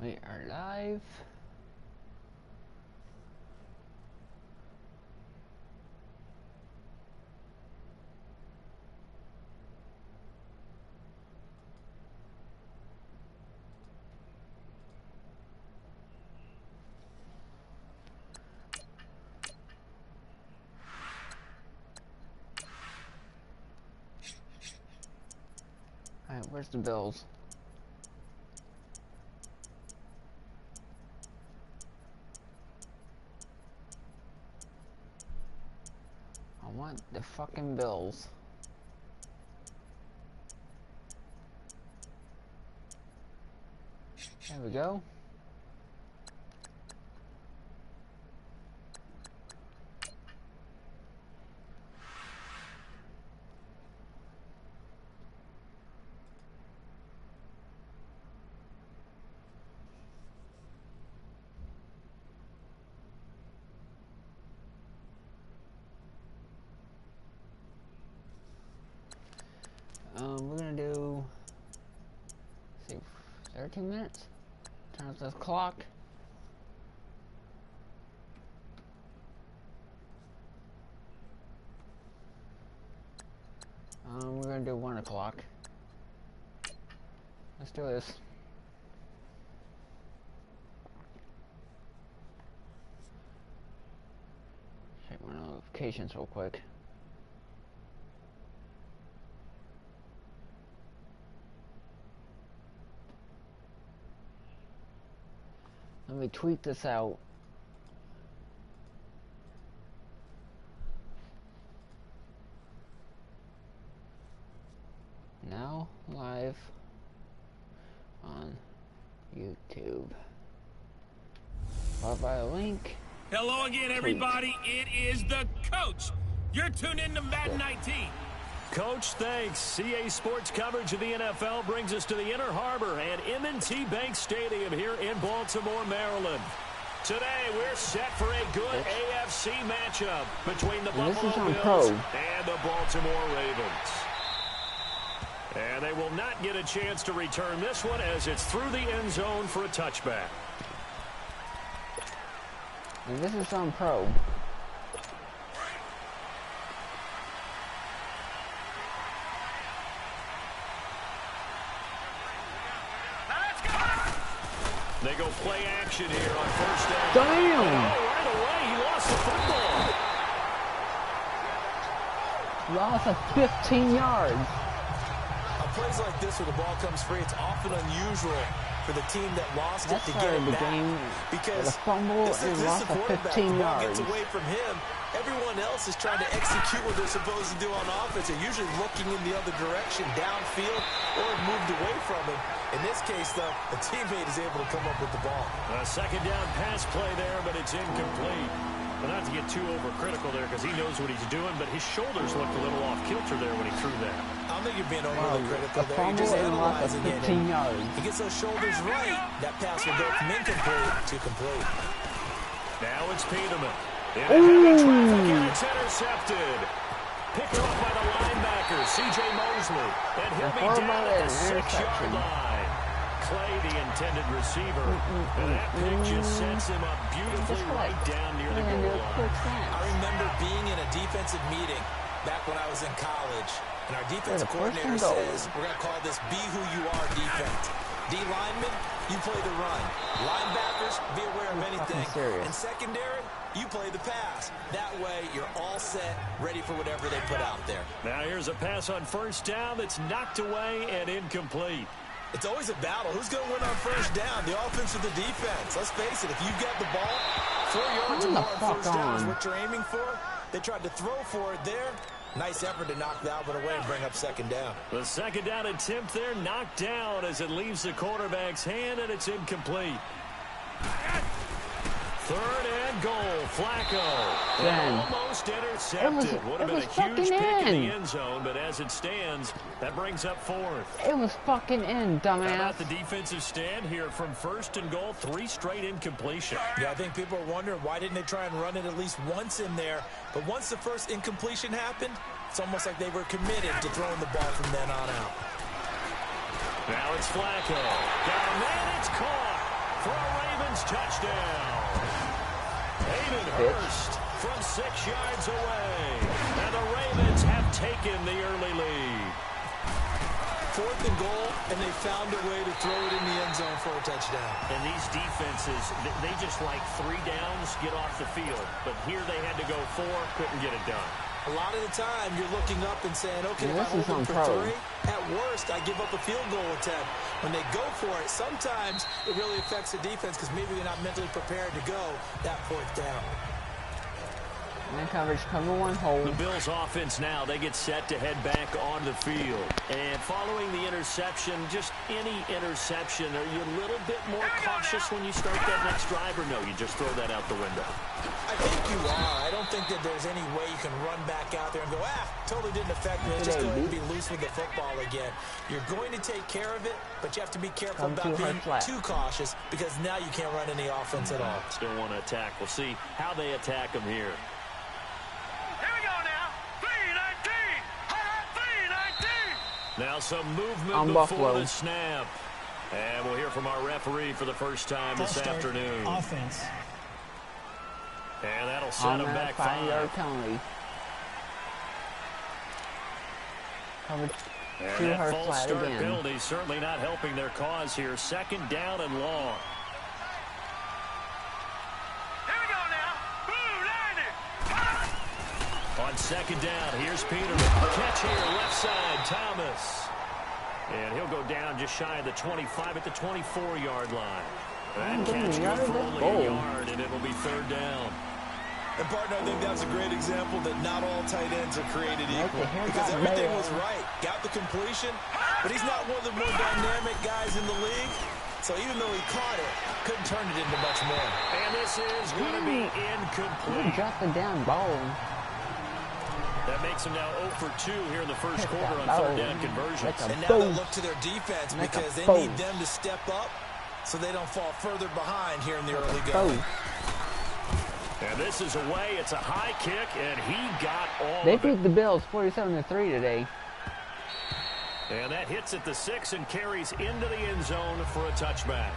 We are live. Alright, where's the Bills? I want the fucking Bills. There we go. We're gonna do, let's see, 13 minutes. Turn off this clock. We're gonna do 1 o'clock. Let's do this. Check my notifications real quick. Let me tweet this out. Now live on YouTube. Followed by a link. Hello again, everybody. It is the coach. You're tuned in to Madden 19. Coach, thanks. CA Sports coverage of the NFL brings us to the Inner Harbor and M&T Bank Stadium here in Baltimore, Maryland. Today, we're set for a good AFC matchup between the Buffalo Bills and the Baltimore Ravens. And they will not get a chance to return this one as it's through the end zone for a touchback. And this is on Pro. They go play action here on first down. Damn! Oh, right away, he lost the football. Lost of 15 yards. On plays like this where the ball comes free, it's often unusual for the team that lost it to get it back. Because the fumble and lost of 15 yards. Gets away from him. Everyone else is trying to execute what they're supposed to do on offense. They're usually looking in the other direction, downfield, or moved away from him. In this case, though, a teammate is able to come up with the ball. A second down pass play there, but it's incomplete. Well, not to get too overcritical there because he knows what he's doing, but his shoulders looked a little off kilter there when he threw that. I don't think you're being overly critical there. You're just analyzing it. 15 yards. He gets those shoulders right. That pass will go from incomplete to complete. Now it's Peterman. In heavy traffic, and it's intercepted. Picked off by the linebacker, C.J. Mosley. And he'll be down at the 6-yard line. Clay, the intended receiver. And that pick just sets him up beautifully right down near the goal line. I remember being in a defensive meeting back when I was in college. And our defensive coordinator says, we're going to call this Be Who You Are defense. D linemen, you play the run. Linebackers, be aware of anything. And secondary, you play the pass. That way, you're all set, ready for whatever they put out there. Now here's a pass on first down that's knocked away and incomplete. It's always a battle. Who's going to win on first down, the offense or the defense? Let's face it, if you've got the ball, 4 yards or more on first down is what you're aiming for. They tried to throw for it there. Nice effort to knock that one away and bring up second down. The second down attempt there knocked down as it leaves the quarterback's hand, and it's incomplete. Third and goal, Flacco. Almost intercepted. Would have been a huge pick in the end zone, but as it stands, that brings up fourth. It was fucking in, dumbass. How about the defensive stand here from first and goal, 3 straight incompletion. Yeah, I think people are wondering why didn't they try and run it at least once in there. But once the first incompletion happened, it's almost like they were committed to throwing the ball from then on out. Now it's Flacco. Down there, it's caught. for a Ravens touchdown. Hayden Hurst from 6 yards away. And the Ravens have taken the early lead. 4th and goal, and they found a way to throw it in the end zone for a touchdown. And these defenses, they just like 3 downs, get off the field. But here they had to go 4, couldn't get it done. A lot of the time, you're looking up and saying, okay, if I hold them for 3, at worst, I give up a field goal attempt. When they go for it, sometimes it really affects the defense because maybe they're not mentally prepared to go that 4th down. Man coverage, cover 1, hold. The Bills offense now, they get set to head back on the field. And following the interception, just any interception, are you a little bit more cautious when you start that next drive, or no, you just throw that out the window? I think you are. I don't think that there's any way you can run back out there and go, totally didn't affect me. Just go ahead and be loose with the football again. You're going to take care of it, but you have to be careful about being too cautious because now you can't run any offense at all. Still want to attack. We'll see how they attack them here. Now some movement before the snap. And we'll hear from our referee for the first time this afternoon. Offense. And that'll set them back 5. Penalty. And that false start penalty certainly not helping their cause here. 2nd down and long. On 2nd down, here's Peter. Catch here, left side, Thomas. And he'll go down just shy of the 25 at the 24-yard line. That catch good for only a yard, and it'll be 3rd down. And, partner, I think that's a great example that not all tight ends are created equal. Because everything was right. Got the completion, but he's not one of the more dynamic guys in the league. So even though he caught it, couldn't turn it into much more. And this is going to be incomplete. He dropped the down ball. That makes them now 0 for 2 here in the first quarter on 3rd down conversions. And now they look to their defense because they need them to step up so they don't fall further behind here in the early going. And this is away. It's a high kick, and he got all They of it. beat the Bills 47-3 today. And that hits at the 6 and carries into the end zone for a touchback.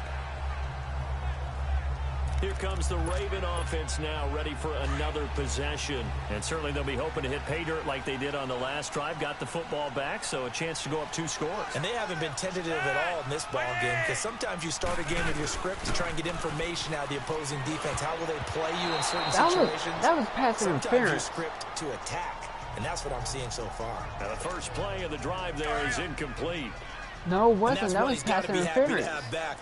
Here comes the Raven offense now, ready for another possession. And certainly they'll be hoping to hit pay dirt like they did on the last drive. Got the football back, so a chance to go up 2 scores. And they haven't been tentative at all in this ball game because sometimes you start a game with your script to try and get information out of the opposing defense. How will they play you in certain situations? That was pass interference. Sometimes you script to attack, and that's what I'm seeing so far. Now the first play of the drive there is incomplete. No, it wasn't. That was pass interference.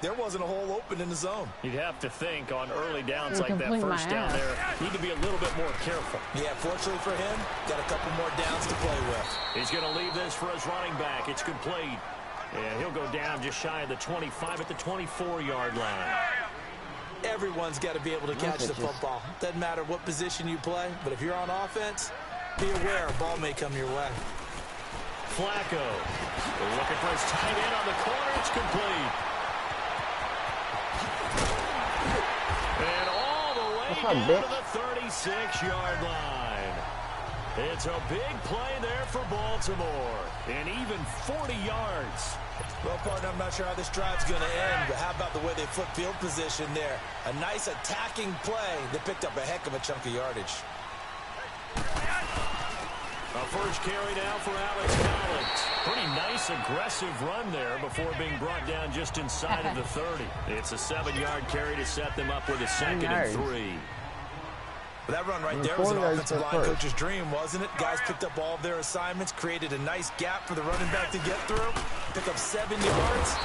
There wasn't a hole open in the zone. You'd have to think on early downs like that first down there, need to be a little bit more careful. Yeah, fortunately for him, got a couple more downs to play with. He's going to leave this for his running back. It's complete. And he'll go down just shy of the 25 at the 24-yard line. Everyone's got to be able to catch the football. Doesn't matter what position you play, but if you're on offense, be aware a ball may come your way. Flacco looking for his tight end on the corner. It's complete. And all the way down to the 36-yard line. It's a big play there for Baltimore. And even 40 yards. Well, partner, I'm not sure how this drive's going to end, but how about the way they flip field position there? A nice attacking play that picked up a heck of a chunk of yardage. A first carry now for Alex Collins. Pretty nice, aggressive run there before being brought down just inside of the 30. It's a 7-yard carry to set them up with a 2nd and 3. But that run right there was an offensive line coach's dream, wasn't it? Guys picked up all of their assignments, created a nice gap for the running back to get through, pick up 7 yards.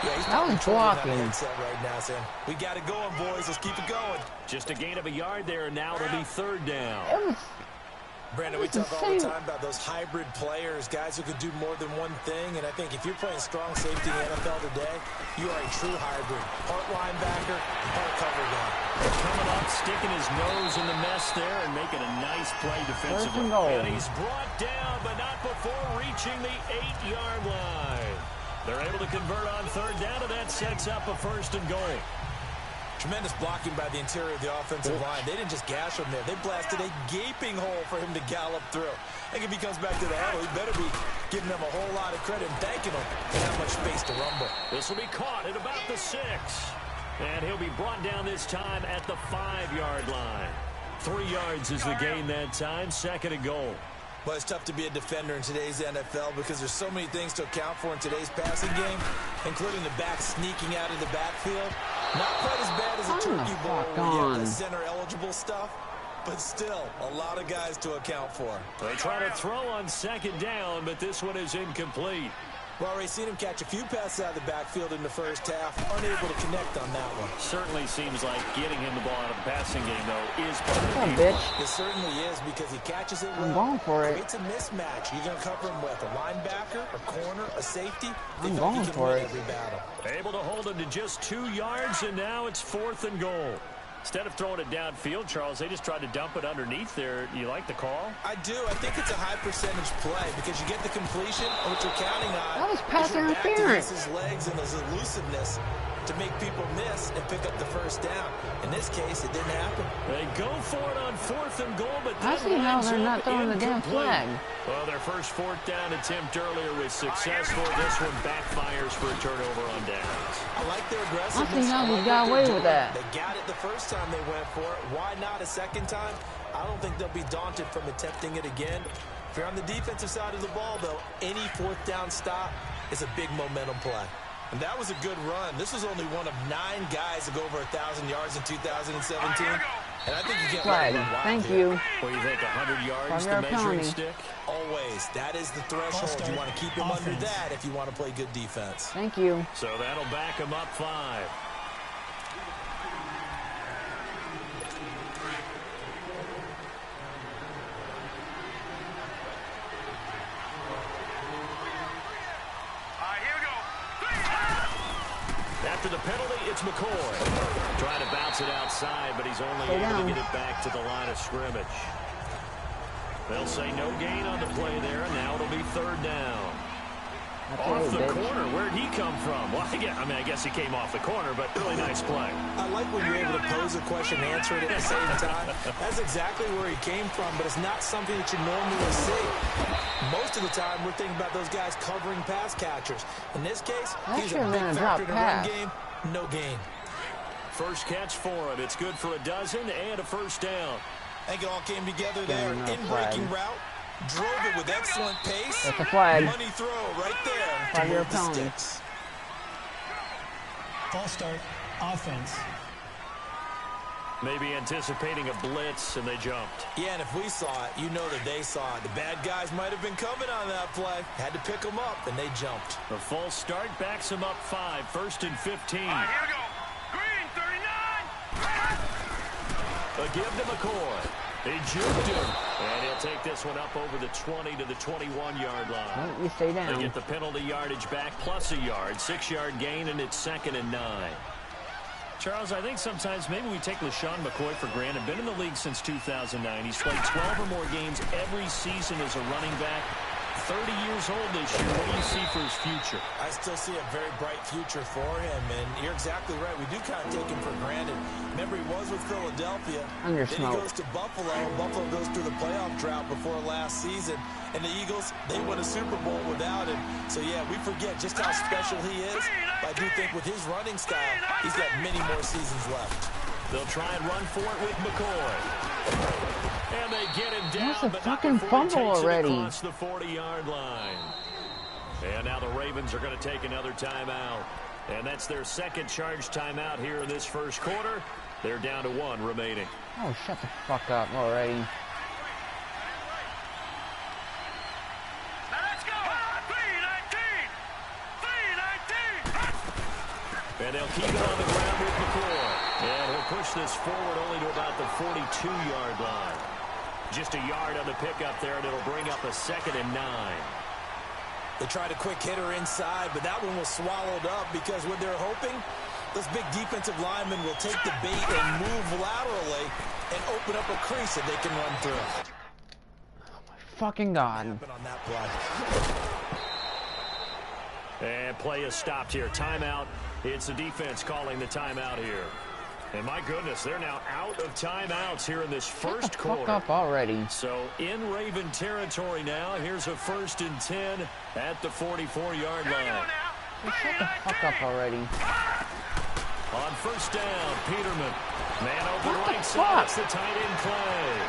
Yeah, he's probably blocking right now, saying, we got it going, boys. Let's keep it going. Just a gain of a yard there, and now it'll be 3rd down. Brandon, we talk all the time about those hybrid players, guys who could do more than one thing, and I think if you're playing strong safety in the NFL today, you are a true hybrid. Part linebacker, part cover guy. Coming up, sticking his nose in the mess there and making a nice play defensively. And he's brought down, but not before reaching the 8-yard line. They're able to convert on 3rd down, and that sets up a 1st and goal. Tremendous blocking by the interior of the offensive line. They didn't just gash him there. They blasted a gaping hole for him to gallop through. I think if he comes back to the huddle, he better be giving them a whole lot of credit and thanking them for that much space to rumble. This will be caught at about the 6. And he'll be brought down this time at the 5-yard line. 3 yards is the gain that time, 2nd and goal. Well, it's tough to be a defender in today's NFL because there's so many things to account for in today's passing game, including the back sneaking out of the backfield. Not quite as bad as a turkey bowl where you have the center-eligible stuff, but still a lot of guys to account for. They try to throw on 2nd down, but this one is incomplete. Well, we've seen him catch a few passes out of the backfield in the first half, unable to connect on that one. Certainly seems like getting him the ball out of the passing game, though, is part of the game. Bitch. It certainly is because he catches it well. I'm going for it. Creates a mismatch. You're going to cover him with a linebacker, a corner, a safety. I'm going for it. Every battle. Able to hold him to just 2 yards, and now it's 4th and goal. Instead of throwing it downfield, Charles, they just tried to dump it underneath there. You like the call? I do. I think it's a high-percentage play because you get the completion, and what you're counting on That was pass interference. His legs and his elusiveness to make people miss and pick up the first down. In this case, it didn't happen. They go for it on 4th and goal, but I see how they're not throwing the damn flag. Well, their first 4th down attempt earlier was successful. This one backfires for a turnover on downs. I like their aggressiveness. I see how they got away with that. They got it the first time they went for it. Why not a second time? I don't think they'll be daunted from attempting it again. If you're on the defensive side of the ball, though, any 4th down stop is a big momentum play. And that was a good run. This was only one of 9 guys to go over 1,000 yards in 2017. And I think you can't flag. Thank you. Well, you think 100 yards the measuring stick? Always. That is the threshold. You want to keep him under that if you want to play good defense. Thank you. So that'll back him up 5. After the penalty, it's McCoy. Trying to bounce it outside, but he's only able to get it back to the line of scrimmage. They'll say no gain on the play there, and now it'll be 3rd down. Off the corner. Where'd he come from? Well, I guess he came off the corner, but really nice play. I like when you're able to pose a question and answer it at the same time. That's exactly where he came from, but it's not something that you normally see. Most of the time, we're thinking about those guys covering pass catchers. In this case, he's a big factor in the run game. No gain. First catch for him. It's good for a dozen and a 1st down. I think it all came together there. In-breaking route. Drove it with excellent pace. That's a flag. Money throw right there to move the sticks. False start. Offense. Maybe anticipating a blitz, and they jumped. Yeah, and if we saw it, you know that they saw it. The bad guys might have been coming on that play. Had to pick them up, and they jumped. The false start backs them up 5. 1st and 15. All right, here we go. Green, 39. A give to McCoy. He juked him, and he'll take this one up over the 20 to the 21-yard line. Well, you stay down. They get the penalty yardage back plus a yard. 6-yard gain, and it's 2nd and 9. Charles, I think sometimes maybe we take LaShawn McCoy for granted. Been in the league since 2009. He's played 12 or more games every season as a running back. 30 years old this year. What do you see for his future? I still see a very bright future for him, and you're exactly right. We do kind of take him for granted. Remember, he was with Philadelphia. Then he goes to Buffalo. Buffalo goes through the playoff drought before last season, and the Eagles, they win a Super Bowl without him. So, yeah, we forget just how special he is. But I do think with his running style, he's got many more seasons left. They'll try and run for it with McCoy. And they get him down, that's a fucking fumble already. Across the 40-yard line. And now the Ravens are going to take another timeout. And that's their 2nd charge timeout here in this 1st quarter. They're down to 1 remaining. Oh, shut the fuck up already. Now let's go. 3-19. 3-19. And they'll keep it on the ground with McCoy. And he'll push this forward only to about the 42-yard line. Just a yard on the pickup there, and it'll bring up a 2nd and 9. They tried a quick hitter inside, but that one was swallowed up because what they're hoping, those big defensive linemen will take the bait and move laterally and open up a crease that they can run through. Oh my fucking God. On that play. And play is stopped here. Timeout. It's the defense calling the timeout here. And my goodness, they're now out of timeouts here in this first quarter. Fuck up already. So in Raven territory now. Here's a 1st and 10 at the 44-yard line. Shut the fuck up already. On first down, Peterman. Man open right side. It's the tight end Clay.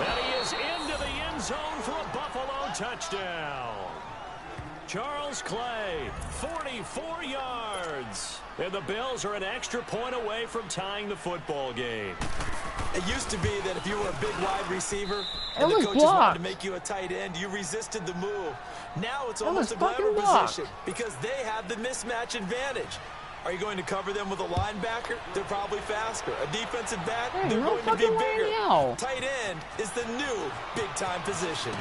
And he is into the end zone for a Buffalo touchdown. Charles Clay, 44 yards. And the Bills are an extra point away from tying the football game. It used to be that if you were a big wide receiver and the coaches wanted to make you a tight end, you resisted the move. Now it's almost a glamour position because they have the mismatch advantage. Are you going to cover them with a linebacker? They're probably faster. A defensive back? They're going to be bigger. Tight end is the new big-time position.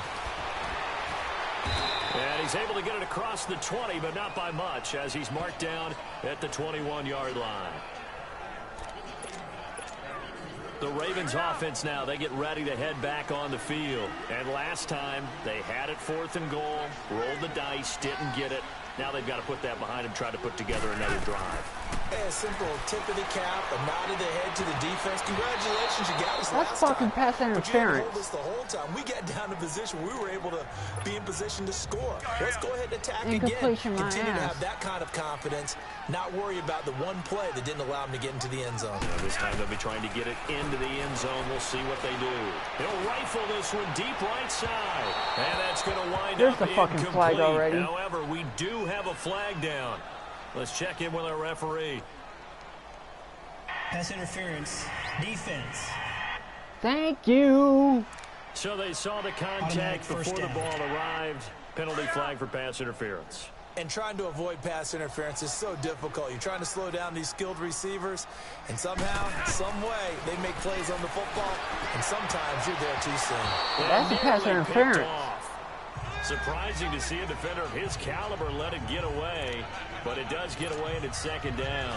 And he's able to get it across the 20, but not by much, as he's marked down at the 21-yard line. The Ravens offense now, they get ready to head back on the field. And last time, they had it 4th and goal, rolled the dice, didn't get it. Now they've got to put that behind them, try to put together another drive. Hey, a simple tip of the cap, a nod of the head to the defense. Congratulations, you got us last time. That's fucking pass interference. But you didn't hold us the whole time. We got down in position. We were able to be in position to score. Let's go ahead and attack again. Continue to have that kind of confidence. Not worry about the one play that didn't allow them to get into the end zone. This time they'll be trying to get it into the end zone. We'll see what they do. He'll rifle this one deep right side. And that's going to wind up the fucking flag already. However, we do have a flag down. Let's check in with our referee. Pass interference. Defense. Thank you. So they saw the contact before the ball arrived. Penalty flag for pass interference. And trying to avoid pass interference is so difficult. You're trying to slow down these skilled receivers, and somehow, some way, they make plays on the football, and sometimes you're there too soon. That's a pass interference. Surprising to see a defender of his caliber let it get away, but it does get away and it's 2nd down.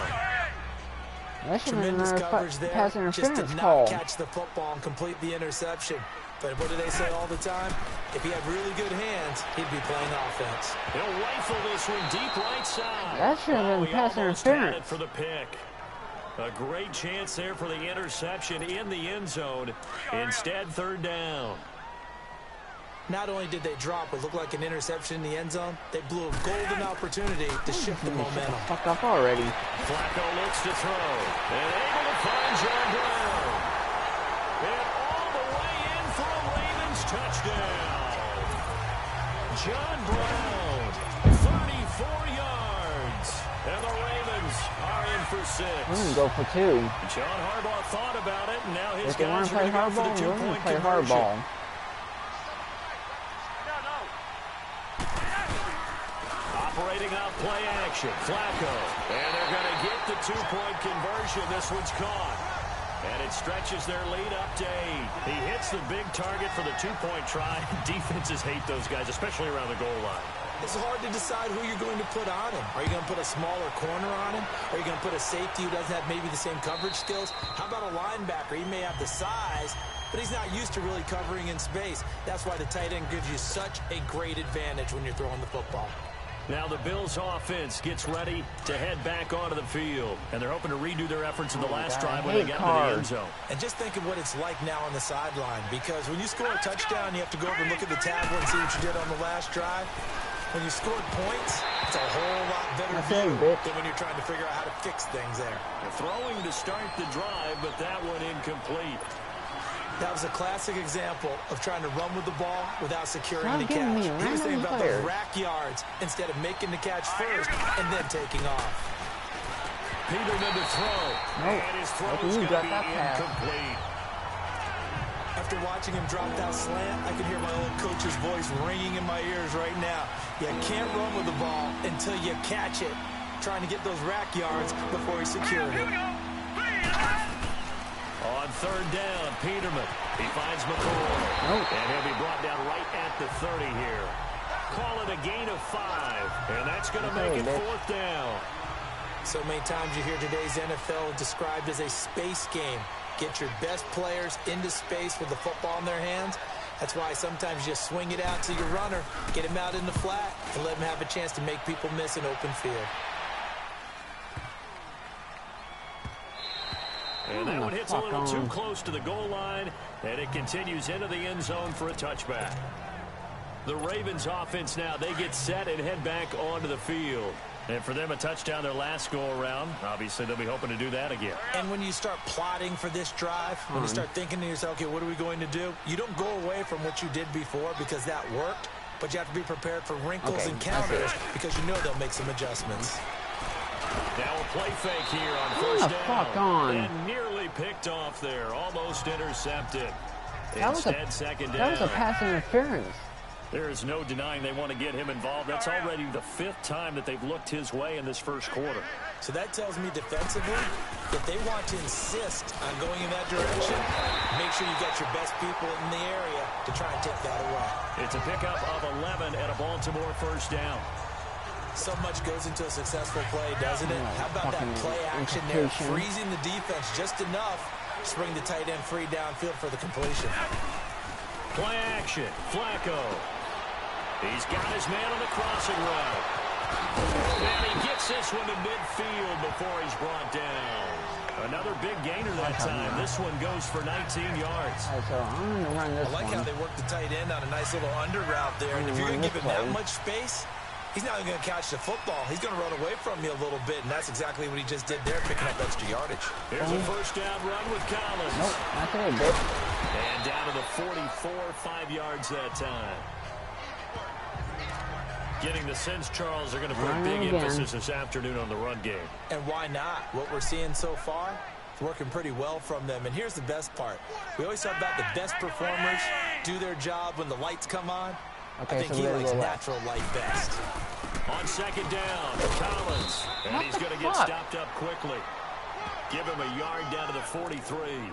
That should have been Tremendous another coverage there. pass Just interference did not call. catch the football and complete the interception. But what do they say all the time? If he had really good hands, he'd be playing offense. He'll rifle this one deep right side. That should have been pass interference. For the pick. A great chance there for the interception in the end zone. Instead, 3rd down. Not only did they drop what looked like an interception in the end zone, they blew a golden opportunity to shift the momentum. Fuck up already. Flacco looks to throw. And able to find John Brown. And all the way in for a Ravens touchdown. John Brown, 34 yards. And the Ravens are in for 6. We're going to go for 2. John Harbaugh thought about it, and now his if they want guys to are play going to go for hardball, the we're going to 2-point play conversion. hardball. Operating off play action, Flacco. And they're going to get the 2-point conversion. This one's caught. And it stretches their lead up to 8. He hits the big target for the 2-point try. Defenses hate those guys, especially around the goal line. It's hard to decide who you're going to put on him. Are you going to put a smaller corner on him? Are you going to put a safety who doesn't have maybe the same coverage skills? How about a linebacker? He may have the size, but he's not used to really covering in space. That's why the tight end gives you such a great advantage when you're throwing the football. Now the Bills offense gets ready to head back onto the field. And they're hoping to redo their efforts in the last drive when they got into the end zone. And just think of what it's like now on the sideline. Because when you score a touchdown, you have to go over and look at the tablet and see what you did on the last drive. When you scored points, it's a whole lot better view than when you're trying to figure out how to fix things there. They're throwing to start the drive, but that one incomplete. That was a classic example of trying to run with the ball without securing the catch. He was thinking about those rack yards instead of making the catch first and then taking off. Peterman to throw. And his throw is going to be incomplete. After watching him drop that slant, I can hear my old coach's voice ringing in my ears right now. You can't run with the ball until you catch it. Trying to get those rack yards before he secured it. On 3rd down, Peterman. He finds McCoy. And he'll be brought down right at the 30 here. Call it a gain of 5. And that's going to make it 4th down. So many times you hear today's NFL described as a space game. Get your best players into space with the football in their hands. That's why sometimes you just swing it out to your runner, get him out in the flat, and let him have a chance to make people miss an open field. And that one hits a little too close to the goal line, and it continues into the end zone for a touchback. The Ravens offense now, they get set and head back onto the field. And for them, a touchdown their last go-around. Obviously, they'll be hoping to do that again. And when you start plotting for this drive, when you start thinking to yourself, okay, what are we going to do? You don't go away from what you did before because that worked, but you have to be prepared for wrinkles and counters because you know they'll make some adjustments. Now a play fake here on first down. Fuck on. And nearly picked off there. Almost intercepted. That was second down. That was a pass interference. There is no denying they want to get him involved. That's already the 5th time that they've looked his way in this first quarter. So that tells me defensively that they want to insist on going in that direction. Make sure you got your best people in the area to try and take that away. It's a pickup of 11 and a Baltimore first down. So much goes into a successful play, doesn't it? How about that play action there, freezing the defense just enough to bring the tight end free downfield for the completion. Play action, Flacco. He's got his man on the crossing route. And he gets this one to midfield before he's brought down. Another big gainer that time. This one goes for 19 yards. Right, so I'm going to run this I like how they work the tight end on a nice little under route there. And if you're going to give him that much space, he's not even going to catch the football. He's going to run away from you a little bit, and that's exactly what he just did there, picking up extra yardage. Here's a first down run with Collins. Nope, not today, bitch. And down to the 44, 5 yards that time. Getting the sense, Charles, are going to put big emphasis this afternoon on the run game. And why not? What we're seeing so far is working pretty well from them. And here's the best part. We always talk about the best performers do their job when the lights come on. Okay, I think so he likes left. natural light best. On second down, Collins. And he's going to get stopped up quickly. Give him a yard down to the 43.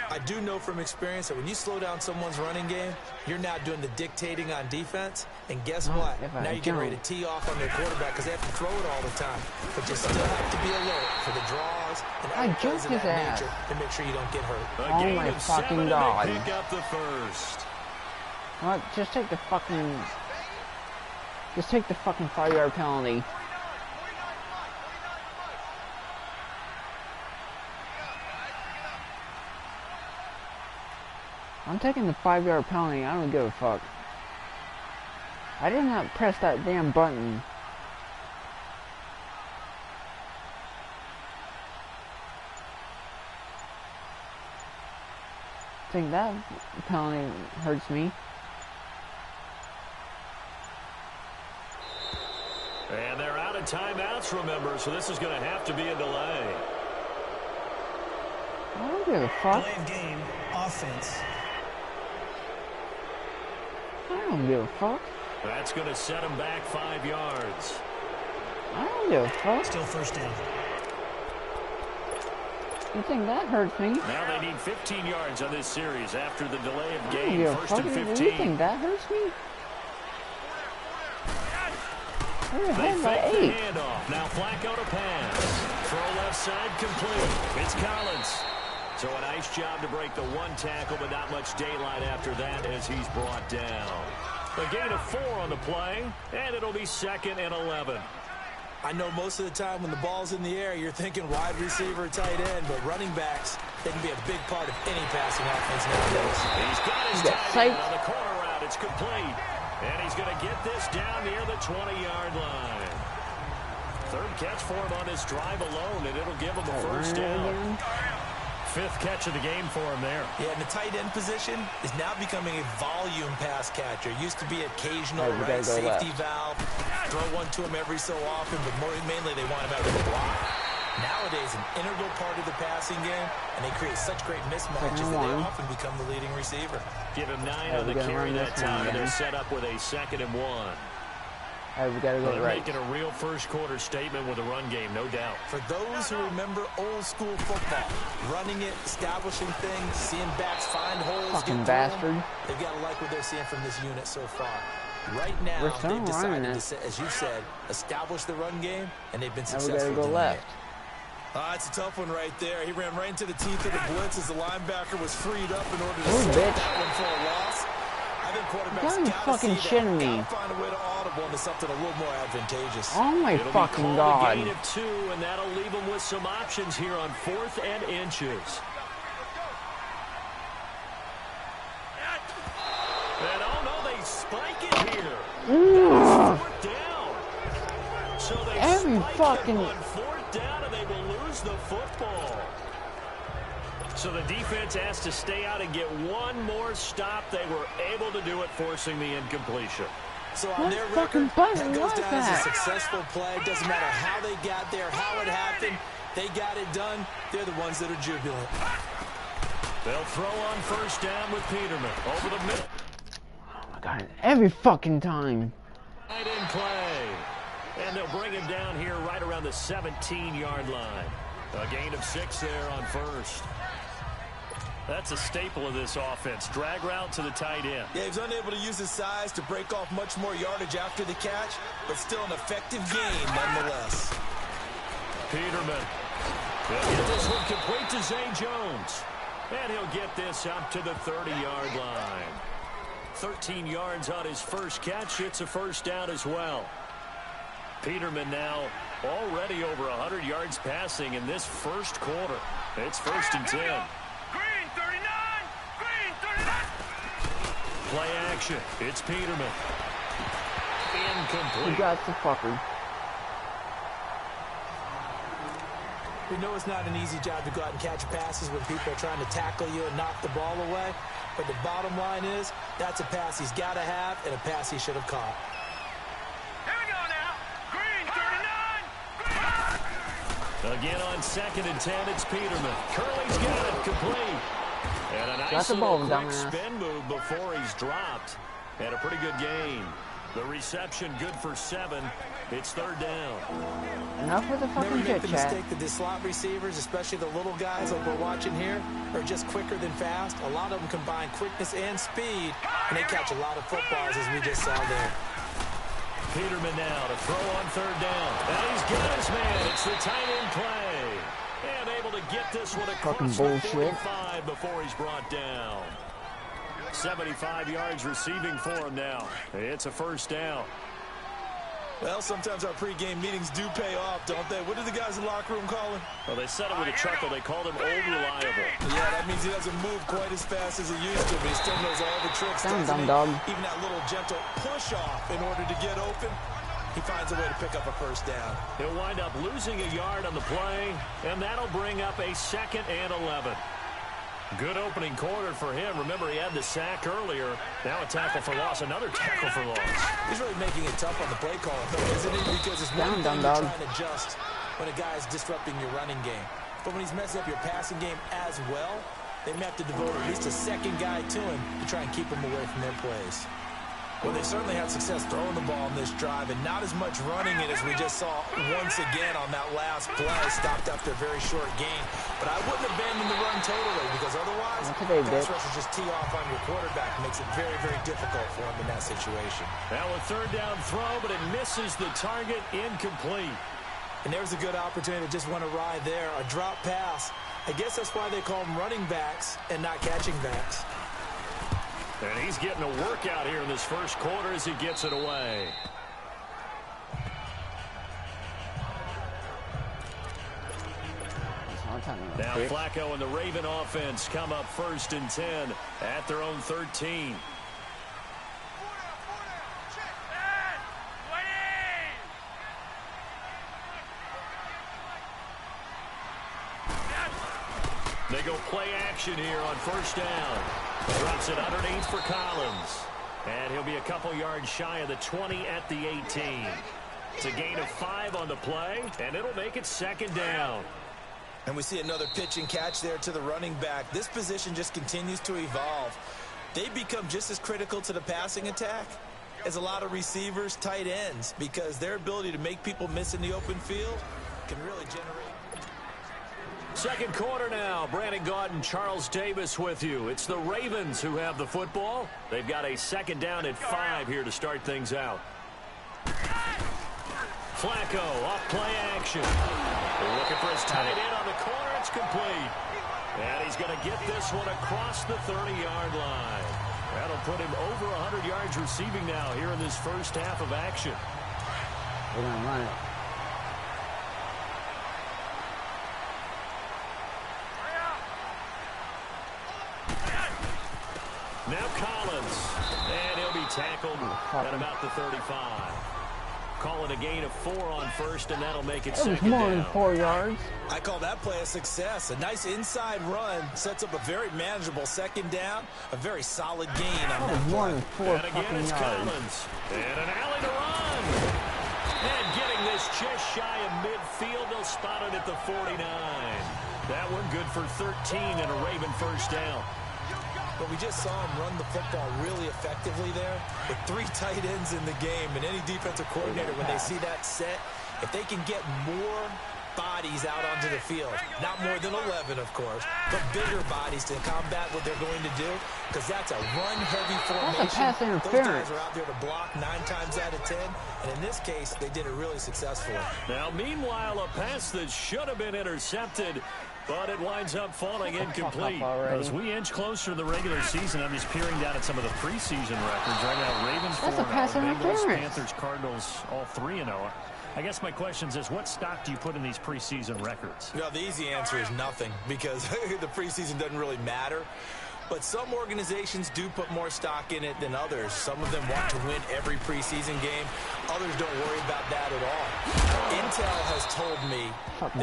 I do know from experience that when you slow down someone's running game, you're now doing the dictating on defense. And guess what? Now you're getting ready to tee off on their quarterback because they have to throw it all the time. But you still have to be alert for the draws and other plays of that nature to make sure you don't get hurt. Oh my fucking god. Pick up the first. What? Just take the fucking 5-yard penalty. I'm taking the 5-yard penalty. I don't give a fuck. I did not press that damn button. I think that penalty hurts me. And they're out of timeouts, remember, so this is going to have to be a delay. I don't give a fuck. Delay of game, offense. I don't give a fuck. That's going to set him back 5 yards. I don't give a fuck. Still first down. You think that hurts me? Now they need 15 yards on this series after the delay of I don't game. give a First fuck. and 15. You think that hurts me? They're They ahead by fake the 8. handoff. Now Flacco to pass. Throw left side complete. It's Collins. So a nice job to break the one tackle, but not much daylight after that as he's brought down. A gain of 4 on the play, and it'll be 2nd and 11. I know most of the time when the ball's in the air, you're thinking wide receiver, tight end, but running backs, they can be a big part of any passing offense nowadays. He's got his tight end on the corner route. It's complete. And he's going to get this down near the 20-yard line. 3rd catch for him on this drive alone, and it'll give him a first down. 5th catch of the game for him there. Yeah, and the tight end position is now becoming a volume pass catcher. It used to be occasional, right, safety valve. Throw one to him every so often, but mainly they want him out of the block. Nowadays, an integral part of the passing game, and they create such great mismatches that they often become the leading receiver. Give him 9 on the carry that time, and they're set up with a 2nd and 1. We gotta go right. Making a real first quarter statement with a run game, no doubt. For those who remember old school football, running it, establishing things, seeing backs find holes, fucking bastard. They've got to like what they're seeing from this unit so far. Right now, they've decided to, as you said, establish the run game, and they've been successful doing left. It's a tough one right there. He ran right into the teeth of the blitz as the linebacker was freed up in order to stop that one for a loss. I think quarterbacks fucking shitting me. Find a way to audible into something a little more advantageous. Oh my fucking god. A gain of 2, and that'll leave them with some options here on 4th and inches. And oh no, they spike it here. 4th down. So they Every fucking... on fourth down, and they will lose the football. So the defense has to stay out and get one more stop. They were able to do it, forcing the incompletion. So on their record, that goes down as a successful play. Doesn't matter how they got there, how it happened. They got it done. They're the ones that are jubilant. They'll throw on first down with Peterman over the middle. Oh my God, every fucking time. Right in play. And they'll bring him down here right around the 17-yard line. A gain of 6 there on first. That's a staple of this offense. Drag route to the tight end. Yeah, he's unable to use his size to break off much more yardage after the catch, but still an effective gain nonetheless. Peterman. He'll get this one complete to Zay Jones. And he'll get this out to the 30-yard line. 13 yards on his first catch. It's a first down as well. Peterman now already over 100 yards passing in this first quarter. It's first and 10. Green 39! Green 39! Play action. It's Peterman. Incomplete. You got the fucker. We know it's not an easy job to go out and catch passes when people are trying to tackle you and knock the ball away. But the bottom line is, that's a pass he's got to have and a pass he should have caught. Here we go now! Green 39! Again on second and 10, it's Peterman. Curley's got it complete. And a nice Got the ball, little quick dumbass. spin move before he's dropped. And a pretty good gain. The reception good for 7. It's third down. Enough with the Never fucking make chit the chat. mistake that the slot receivers, especially the little guys like we're watching here, are just quicker than fast. A lot of them combine quickness and speed, and they catch a lot of footballs, as we just saw there. Peterman now to throw on third down. And he's got his man. It's the tight end play. And able to get this one across the 45 before he's brought down. 75 yards receiving for him now. It's a first down. Well, sometimes our pregame meetings do pay off, don't they? What do the guys in the locker room call him? Well, they said it with a chuckle. They called him old reliable. Yeah, that means he doesn't move quite as fast as he used to, but he still knows all the tricks, doesn't he? Dog. Even that little gentle push-off in order to get open, he finds a way to pick up a first down. He'll wind up losing a yard on the play, and that'll bring up a 2nd and 11. Good opening quarter for him. Remember, he had the sack earlier. Now a tackle for loss, another tackle for loss. He's really making it tough on the play caller, though, isn't he? Because it's one thing you're trying to adjust when a guy is disrupting your running game. But when he's messing up your passing game as well, they may have to devote at least a second guy to him to try and keep him away from their plays. Well, they certainly had success throwing the ball in this drive, and not as much running it as we just saw once again on that last play, stopped after a very short gain. But I wouldn't abandon the run totally, because otherwise, pass rushers just tee off on your quarterback. It makes it very, very difficult for him in that situation. Now a third down throw, but it misses the target, incomplete. And there's a good opportunity to just want to ride there, a drop pass. I guess that's why they call them running backs and not catching backs. And he's getting a workout here in this first quarter as he gets it away. Now Flacco and the Raven offense come up first and 10 at their own 13. They go play action here on first down. Drops it underneath for Collins. And he'll be a couple yards shy of the 20 at the 18. It's a gain of 5 on the play, and it'll make it 2nd down. And we see another pitch and catch there to the running back. This position just continues to evolve. They become just as critical to the passing attack as a lot of receivers, tight ends, because their ability to make people miss in the open field can really generate. Second quarter now. Brandon Gaudin, Charles Davis with you. It's the Ravens who have the football. They've got a 2nd down at 5 here to start things out. Flacco off play action. They're looking for his tight end on the corner. It's complete. And he's going to get this one across the 30-yard line. That'll put him over 100 yards receiving now here in this first half of action. We're going to run it. Now Collins, and he'll be tackled at about the 35. Call it a gain of 4 on first, and that'll make it That was second more down. than 4 yards. I call that play a success. A nice inside run sets up a very manageable second down. A very solid gain on That that was more play. than 4 And again, fucking it's yards. Collins. And an alley to run. And getting this just shy of midfield, they'll spot it at the 49. That one good for 13 and a Raven first down. But we just saw him run the football really effectively there with 3 tight ends in the game. And any defensive coordinator, when they see that set, if they can get more bodies out onto the field, not more than 11, of course, but bigger bodies to combat what they're going to do, because that's a run-heavy formation. That's a pass Those interference. guys are out there to block 9 times out of 10, and in this case, they did it really successfully. Now, meanwhile, a pass that should have been intercepted, but it winds up falling incomplete. Already. As we inch closer to the regular season, I'm just peering down at some of the preseason records. Right now, Ravens 4-0, That's a pass Bengals, interference. Panthers, Cardinals, all 3-0. I guess my question is, what stock do you put in these preseason records? No, the easy answer is nothing, because the preseason doesn't really matter. But some organizations do put more stock in it than others. Some of them want to win every preseason game. Others don't worry about that at all. Intel has told me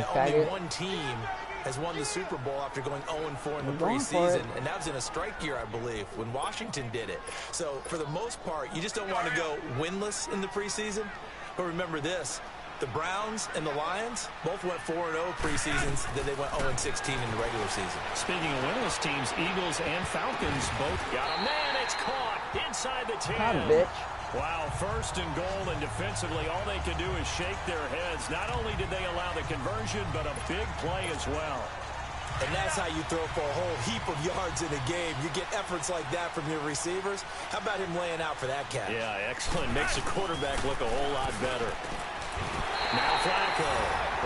that only one team has won the Super Bowl after going 0-4 in the preseason, and that was in a strike year, I believe, when Washington did it. So for the most part, you just don't want to go winless in the preseason. But remember this, the Browns and the Lions both went 4-0 preseasons, then they went 0-16 in the regular season. Speaking of winless teams, Eagles and Falcons both got a man. It's caught inside the 10. Come on, bitch. Wow, first and goal, and defensively, all they could do is shake their heads. Not only did they allow the conversion, but a big play as well. And that's how you throw for a whole heap of yards in a game. You get efforts like that from your receivers. How about him laying out for that catch? Yeah, excellent. Makes the quarterback look a whole lot better. Now Flacco.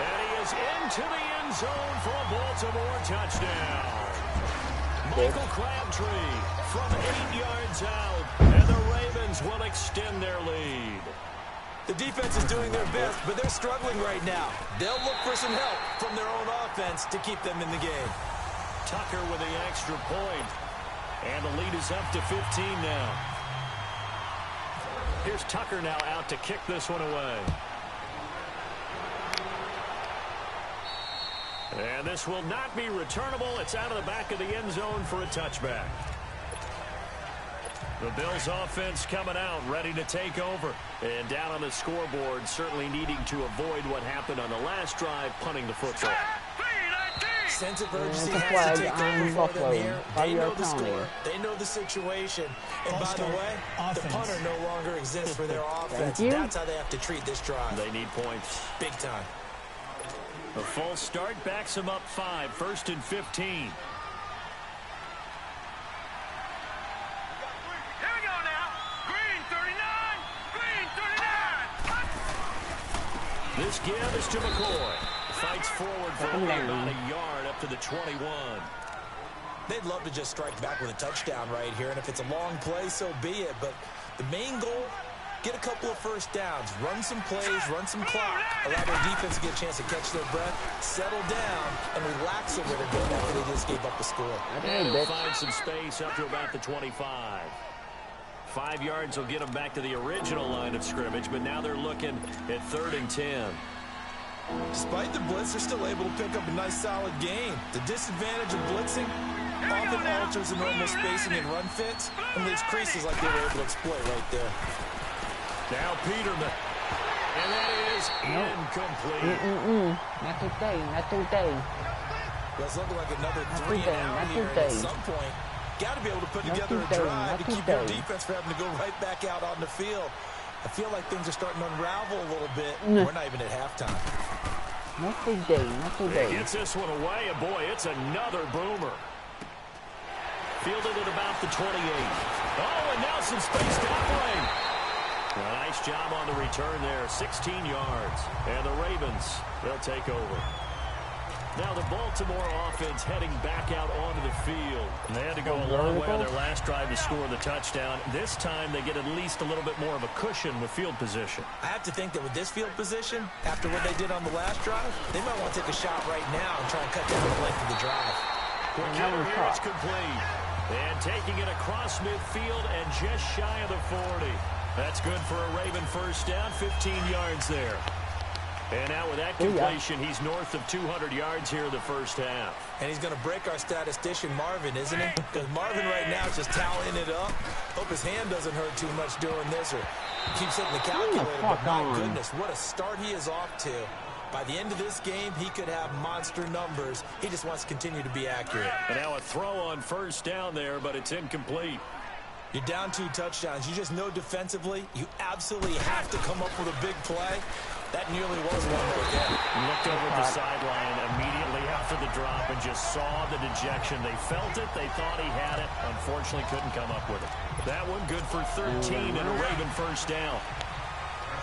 And he is into the end zone for a Baltimore touchdown. Michael Crabtree from 8 yards out. And the Ravens will extend their lead. The defense is doing their best, but they're struggling right now. They'll look for some help from their own offense to keep them in the game. Tucker with the extra point. And the lead is up to 15 now. Here's Tucker now out to kick this one away. And this will not be returnable. It's out of the back of the end zone for a touchback. The Bills offense coming out, ready to take over. And down on the scoreboard, certainly needing to avoid what happened on the last drive, punting the football. Sense of urgency It's a has to flag take over on for Buffalo. them here. They know the 5-yard penalty. score. They know the situation. And by False the start. way, the Offense. punter no longer exists for their offense. you. That's how they have to treat this drive. They need points. Big time. A false start backs them up 5, 1st and 15. This give is to McCoy. Fights forward for only about a yard up to the 21. They'd love to just strike back with a touchdown right here, and if it's a long play, so be it. But the main goal, get a couple of first downs, run some plays, run some clock, allow their defense to get a chance to catch their breath, settle down, and relax a little bit after they just gave up a score. And they'll find some space up to about the 25. 5 yards will get them back to the original line of scrimmage, but now they're looking at 3rd and 10. Despite the blitz, they're still able to pick up a nice, solid gain. The disadvantage of blitzing often alters the normal spacing and run fits, and leaves creases like they were able to exploit right there. Now Peterman. And that is incomplete. Not today, not today. Well, it's looking like another Not 3 and today, out not here, and today. at some point, got to be able to put Not together today, a drive not to keep your today. defense from having to go right back out on the field. I feel like things are starting to unravel a little bit. We're not even at halftime. Not today, not He today. gets this one away, and boy, it's another boomer. Fielded at about the 28. Oh, and now some space to operate. A nice job on the return there, 16 yards. And the Ravens, they'll take over. Now the Baltimore offense heading back out onto the field. And they had to go a long way on their last drive to score the touchdown. This time they get at least a little bit more of a cushion with field position. I have to think that with this field position, after what they did on the last drive, they might want to take a shot right now and try and cut down the length of the drive. Quick hitter here, it's complete. And taking it across midfield and just shy of the 40. That's good for a Raven first down, 15 yards there. And now with that completion, he's north of 200 yards here in the first half. And he's going to break our statistician, Marvin, isn't he? Because Marvin right now is just tallying it up. Hope his hand doesn't hurt too much doing this or keeps hitting the calculator. But my goodness, what a start he is off to. By the end of this game, he could have monster numbers. He just wants to continue to be accurate. And now a throw on first down there, but it's incomplete. You're down 2 touchdowns. You just know defensively, you absolutely have to come up with a big play. That nearly was one right there. Looked over at the sideline immediately after the drop and just saw the dejection. They felt it. They thought he had it. Unfortunately, couldn't come up with it. That one good for 13 and a Raven first down.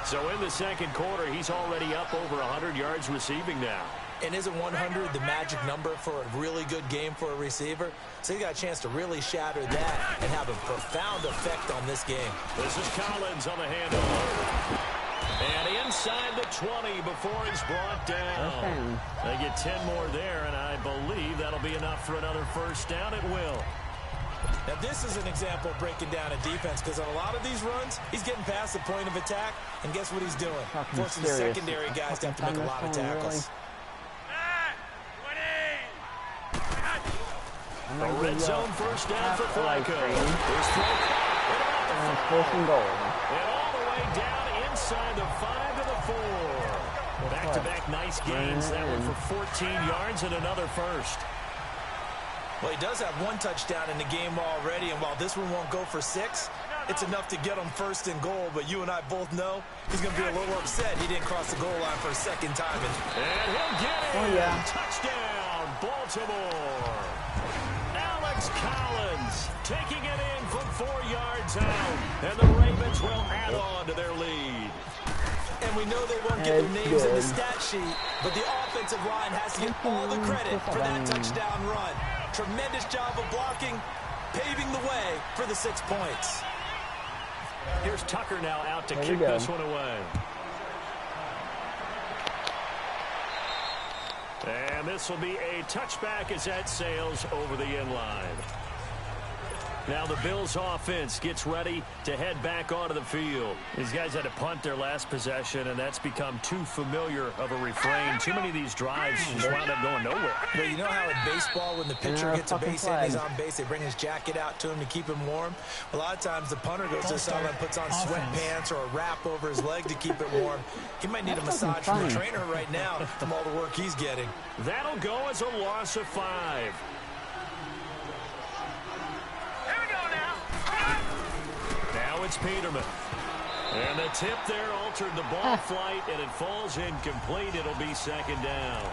So in the second quarter, he's already up over 100 yards receiving now. And isn't 100 the magic number for a really good game for a receiver? So he got a chance to really shatter that and have a profound effect on this game. This is Collins on the handoff. And inside the 20 before he's brought down. They get 10 more there, and I believe that'll be enough for another first down. It will. Now, this is an example of breaking down a defense, because on a lot of these runs, he's getting past the point of attack, and guess what he's doing? Forcing the secondary guys to have to make a lot of tackles. A red zone first down for Flacco. First and goal. And all the way down inside the 5 to the 4. Back-to-back nice gains. That one for 14 yards and another first. Well, he does have 1 touchdown in the game already, and while this one won't go for 6, it's enough to get him first and goal. But you and I both know he's going to be a little upset he didn't cross the goal line for a second time. And he'll get it. Touchdown, Baltimore. Alex Collins taking it in from 4 yards out. And the Ravens will add on to their lead. And we know they won't get their names in the stat sheet, but the offensive line has to get all the credit for that touchdown run. Tremendous job of blocking, paving the way for the 6 points. Here's Tucker now out to kick this one away. And this will be a touchback as that sails over the end line. Now the Bills offense gets ready to head back onto the field. These guys had to punt their last possession, and that's become too familiar of a refrain. Too many of these drives just wound up going nowhere. But you know how in baseball, when the pitcher gets a base hit and he's on base, they bring his jacket out to him to keep him warm? A lot of times the punter goes to the sideline, puts on sweatpants or a wrap over his leg to keep it warm. He might need a massage from the trainer right now from all the work he's getting. That'll go as a loss of 5. Now it's Peterman. And the tip there altered the ball flight, and it falls incomplete. It'll be second down.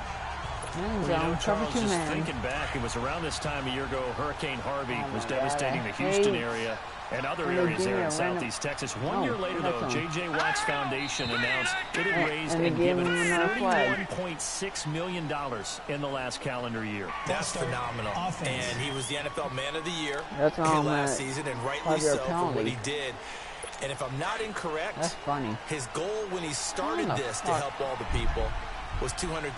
Charles, just thinking back, it was around this time a year ago, Hurricane Harvey was devastating the Houston area and other areas there in southeast Texas. 1 year later, though, J.J. Watt's Foundation announced it had raised and given $31.6 million in the last calendar year. That's phenomenal. And he was the NFL Man of the Year last season, and rightly so for what he did. And if I'm not incorrect, his goal when he started this to help all the people was $200,000.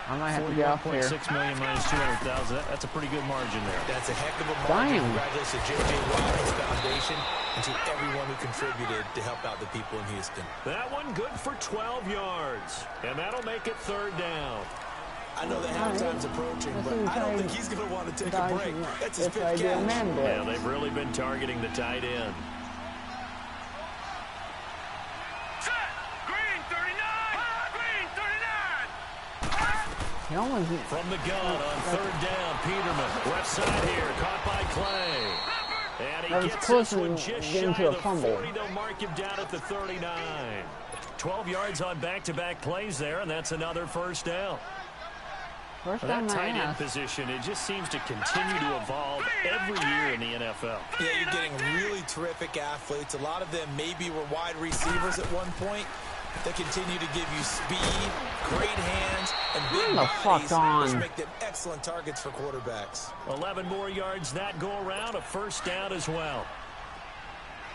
I might have to get off here. $41.6 million minus $200,000. That's a pretty good margin there. That's a heck of a margin. Congratulations to J.J. Watt, his foundation, and to everyone who contributed to help out the people in Houston. That one good for 12 yards, and that'll make it third down. I know that halftime's approaching, but I don't think he's going to want to take a break. That's his 5th catch. Yeah, they've really been targeting the tight end. From the gun on third down, Peterman. Left side here, caught by Clay. And he gets this one just shy of the 40. They'll mark him down at the 39. 12 yards on back-to-back plays there, and that's another first down. That tight end position, it just seems to continue to evolve every year in the NFL. Yeah, you're getting really terrific athletes. A lot of them maybe were wide receivers at one point. They continue to give you speed, great hands, and big bodies, which make them excellent targets for quarterbacks. 11 more yards that go around, a first down as well.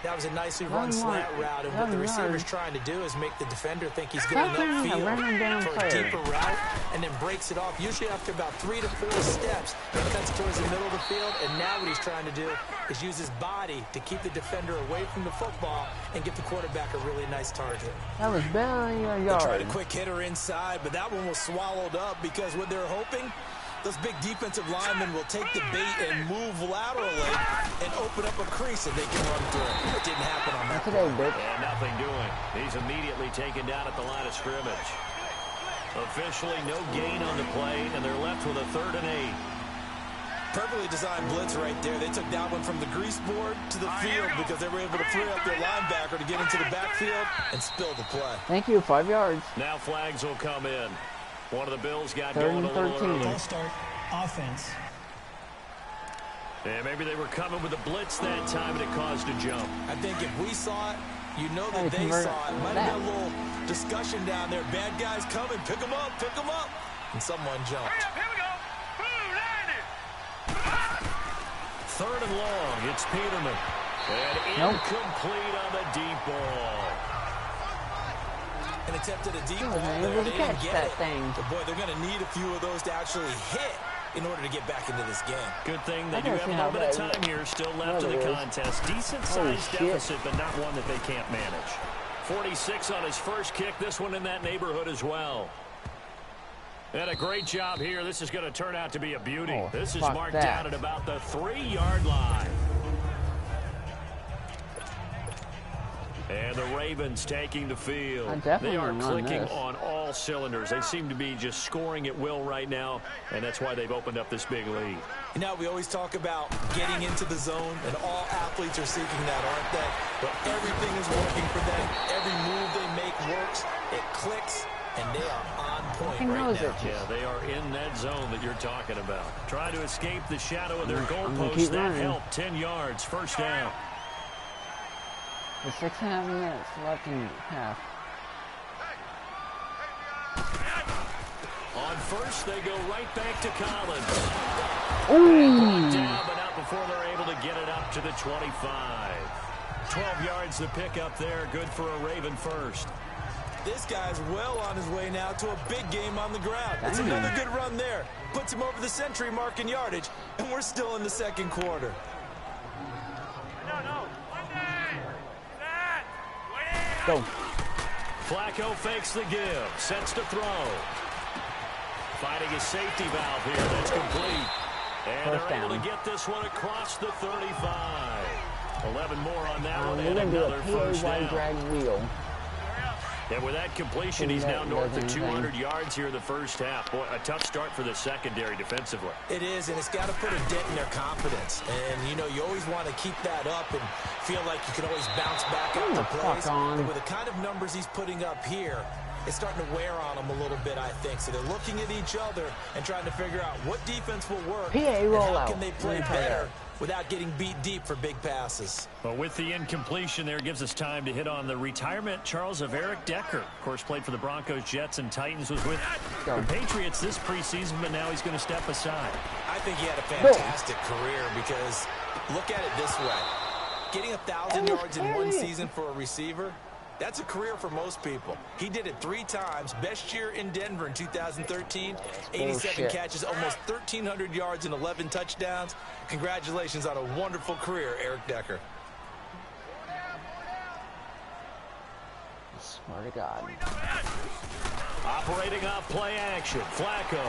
That was a nicely run slant route, and what the receiver's trying to do is make the defender think he's going upfield for a deeper route, and then breaks it off, usually after about 3 to 4 steps. He cuts towards the middle of the field, and now what he's trying to do is use his body to keep the defender away from the football and get the quarterback a really nice target. That was barely a yard. They tried a quick hitter inside, but that one was swallowed up because what they're hoping, those big defensive linemen will take the bait and move laterally and open up a crease that they can run through. It didn't happen on that play. And nothing doing. He's immediately taken down at the line of scrimmage. Officially no gain on the play, and they're left with a 3rd and 8. Perfectly designed blitz right there. They took that one from the grease board to the field because they were able to free up their linebacker to get into the backfield and spill the play. Thank you, 5 yards. Now flags will come in. One of the Bills got 3rd going and a little 13. early. Ball start, offense. And maybe they were coming with a blitz that time, and it caused a jump. I think if we saw it, you know that they saw it. Might have been a little discussion down there. Bad guys coming. Pick them up. Pick them up. And someone jumped. Here we go. 3rd and long. It's Peterman. And incomplete on the deep ball. And attempted a deep ball man, there. They catch didn't get that it. thing. But boy, they're going to need a few of those to actually hit in order to get back into this game. Good thing they do have a little bit of time here still left in the contest. Decent-sized deficit, but not one that they can't manage. 46 on his first kick. This one in that neighborhood as well. And a great job here. This is going to turn out to be a beauty. Oh, this is marked down at about the 3-yard line. And the Ravens taking the field. They are clicking on all cylinders. They seem to be just scoring at will right now, and that's why they've opened up this big lead. You know, we always talk about getting into the zone, and all athletes are seeking that, aren't they? But everything is working for them. Every move they make works. It clicks, and they are on point right now. Yeah, they are in that zone that you're talking about. Trying to escape the shadow of their goalpost. That helped. 10 yards, first down. With 6.5 minutes left in half. On first, they go right back to Collins. Ooh! Down, but not before they're able to get it up to the 25. 12 yards to pick up there. Good for a Raven first. This guy's well on his way now to a big game on the ground. It's another good run there. Puts him over the century mark in yardage, and we're still in the 2nd quarter. Go. Flacco fakes the give. Sets to throw. Finding his safety valve here. That's complete. And they're able to get this one across the 35. 11 more on that one. And another first down. Drag wheel. And with that completion, he's now north of 200 yards here in the first half. Boy, a tough start for the secondary defensively. It is, and it's got to put a dent in their confidence. And, you know, you always want to keep that up and feel like you can always bounce back after plays. But with the kind of numbers he's putting up here, it's starting to wear on them a little bit, I think. So they're looking at each other and trying to figure out what defense will work and how can they play better without getting beat deep for big passes. Well, with the incompletion there, gives us time to hit on the retirement, Charles, of Eric Decker. Of course, played for the Broncos, Jets, and Titans. Was with the Patriots this preseason, but now he's going to step aside. I think he had a fantastic career because look at it this way. Getting 1,000 yards in one season for a receiver, that's a career for most people. He did it 3 times. Best year in Denver in 2013. 87 catches, almost 1,300 yards and 11 touchdowns. Congratulations on a wonderful career, Eric Decker. Swear to God. Operating off play action. Flacco.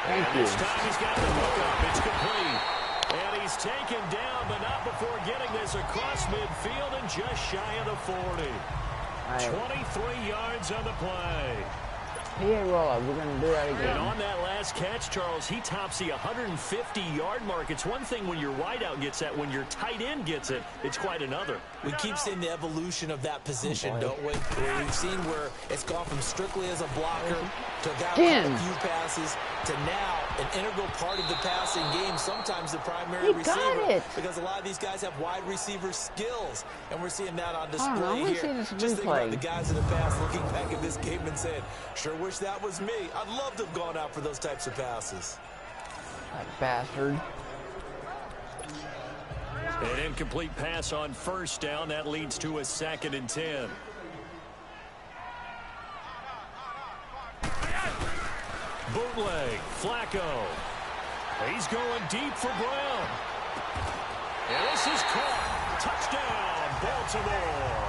Thank you. This time he's got the hook up. It's complete. And he's taken down, but not before getting this across midfield and just shy of the 40. 23 yards on the play. PA rollout. We're going to do that again. And on that last catch, Charles, he tops the 150-yard mark. It's one thing when your wideout gets that. When your tight end gets it, it's quite another. We keep seeing the evolution of that position, don't we? We've seen where it's gone from strictly as a blocker to a few passes to now an integral part of the passing game, sometimes the primary receiver, because a lot of these guys have wide receiver skills, and we're seeing that on display here. Just think about the guys in the past looking back at this game and saying, sure wish that was me. I'd love to have gone out for those types of passes. That bastard. An incomplete pass on first down. That leads to a 2nd and 10. Bootleg. Flacco. He's going deep for Brown. And this is caught. Touchdown, Baltimore.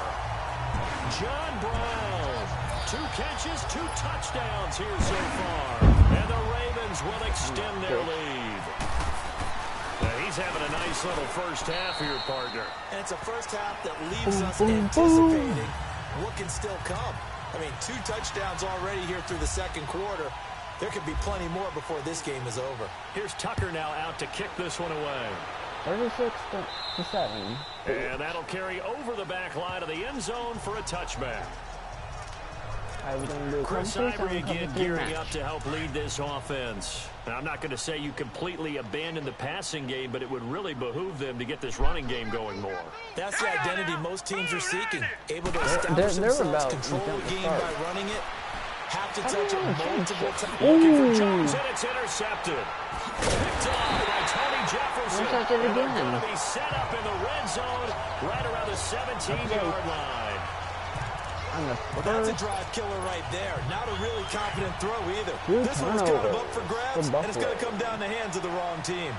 John Brown. 2 catches, 2 touchdowns here so far. And the Ravens will extend their lead. He's having a nice little first half here, partner. And it's a first half that leaves us anticipating what can still come. I mean, 2 touchdowns already here through the second quarter. There could be plenty more before this game is over. Here's Tucker now out to kick this one away. 36-7. And that'll carry over the back line of the end zone for a touchback. Chris Ivory again gearing up to help lead this offense. Now, I'm not going to say you completely abandon the passing game, but it would really behoove them to get this running game going more. That's the identity most teams are seeking. Able to establish themselves, control the game by running it. Have to touch it multiple times. Looking for Jones, and it's intercepted. Picked off by Tony Jefferson. Again. They're going to be set up in the red zone right around the 17-yard line. Well, that's a drive killer right there. Not a really confident throw either. This one was kind of up for grabs, and it's going to come down the hands of the wrong team.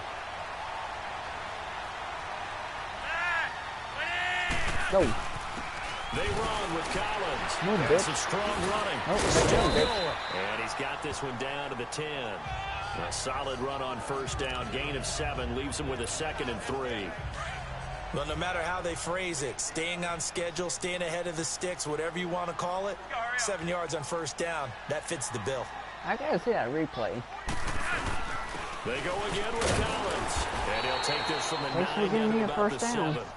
Go. They run with Collins. That's some strong running. And he's got this one down to the 10. A solid run on first down. Gain of 7 leaves him with a 2nd and 3. Well, no matter how they phrase it, staying on schedule, staying ahead of the sticks, whatever you want to call it, 7 yards on first down, that fits the bill. I gotta see that replay. They go again with Collins. And he'll take this from the 9 giving me a about first the down. 7.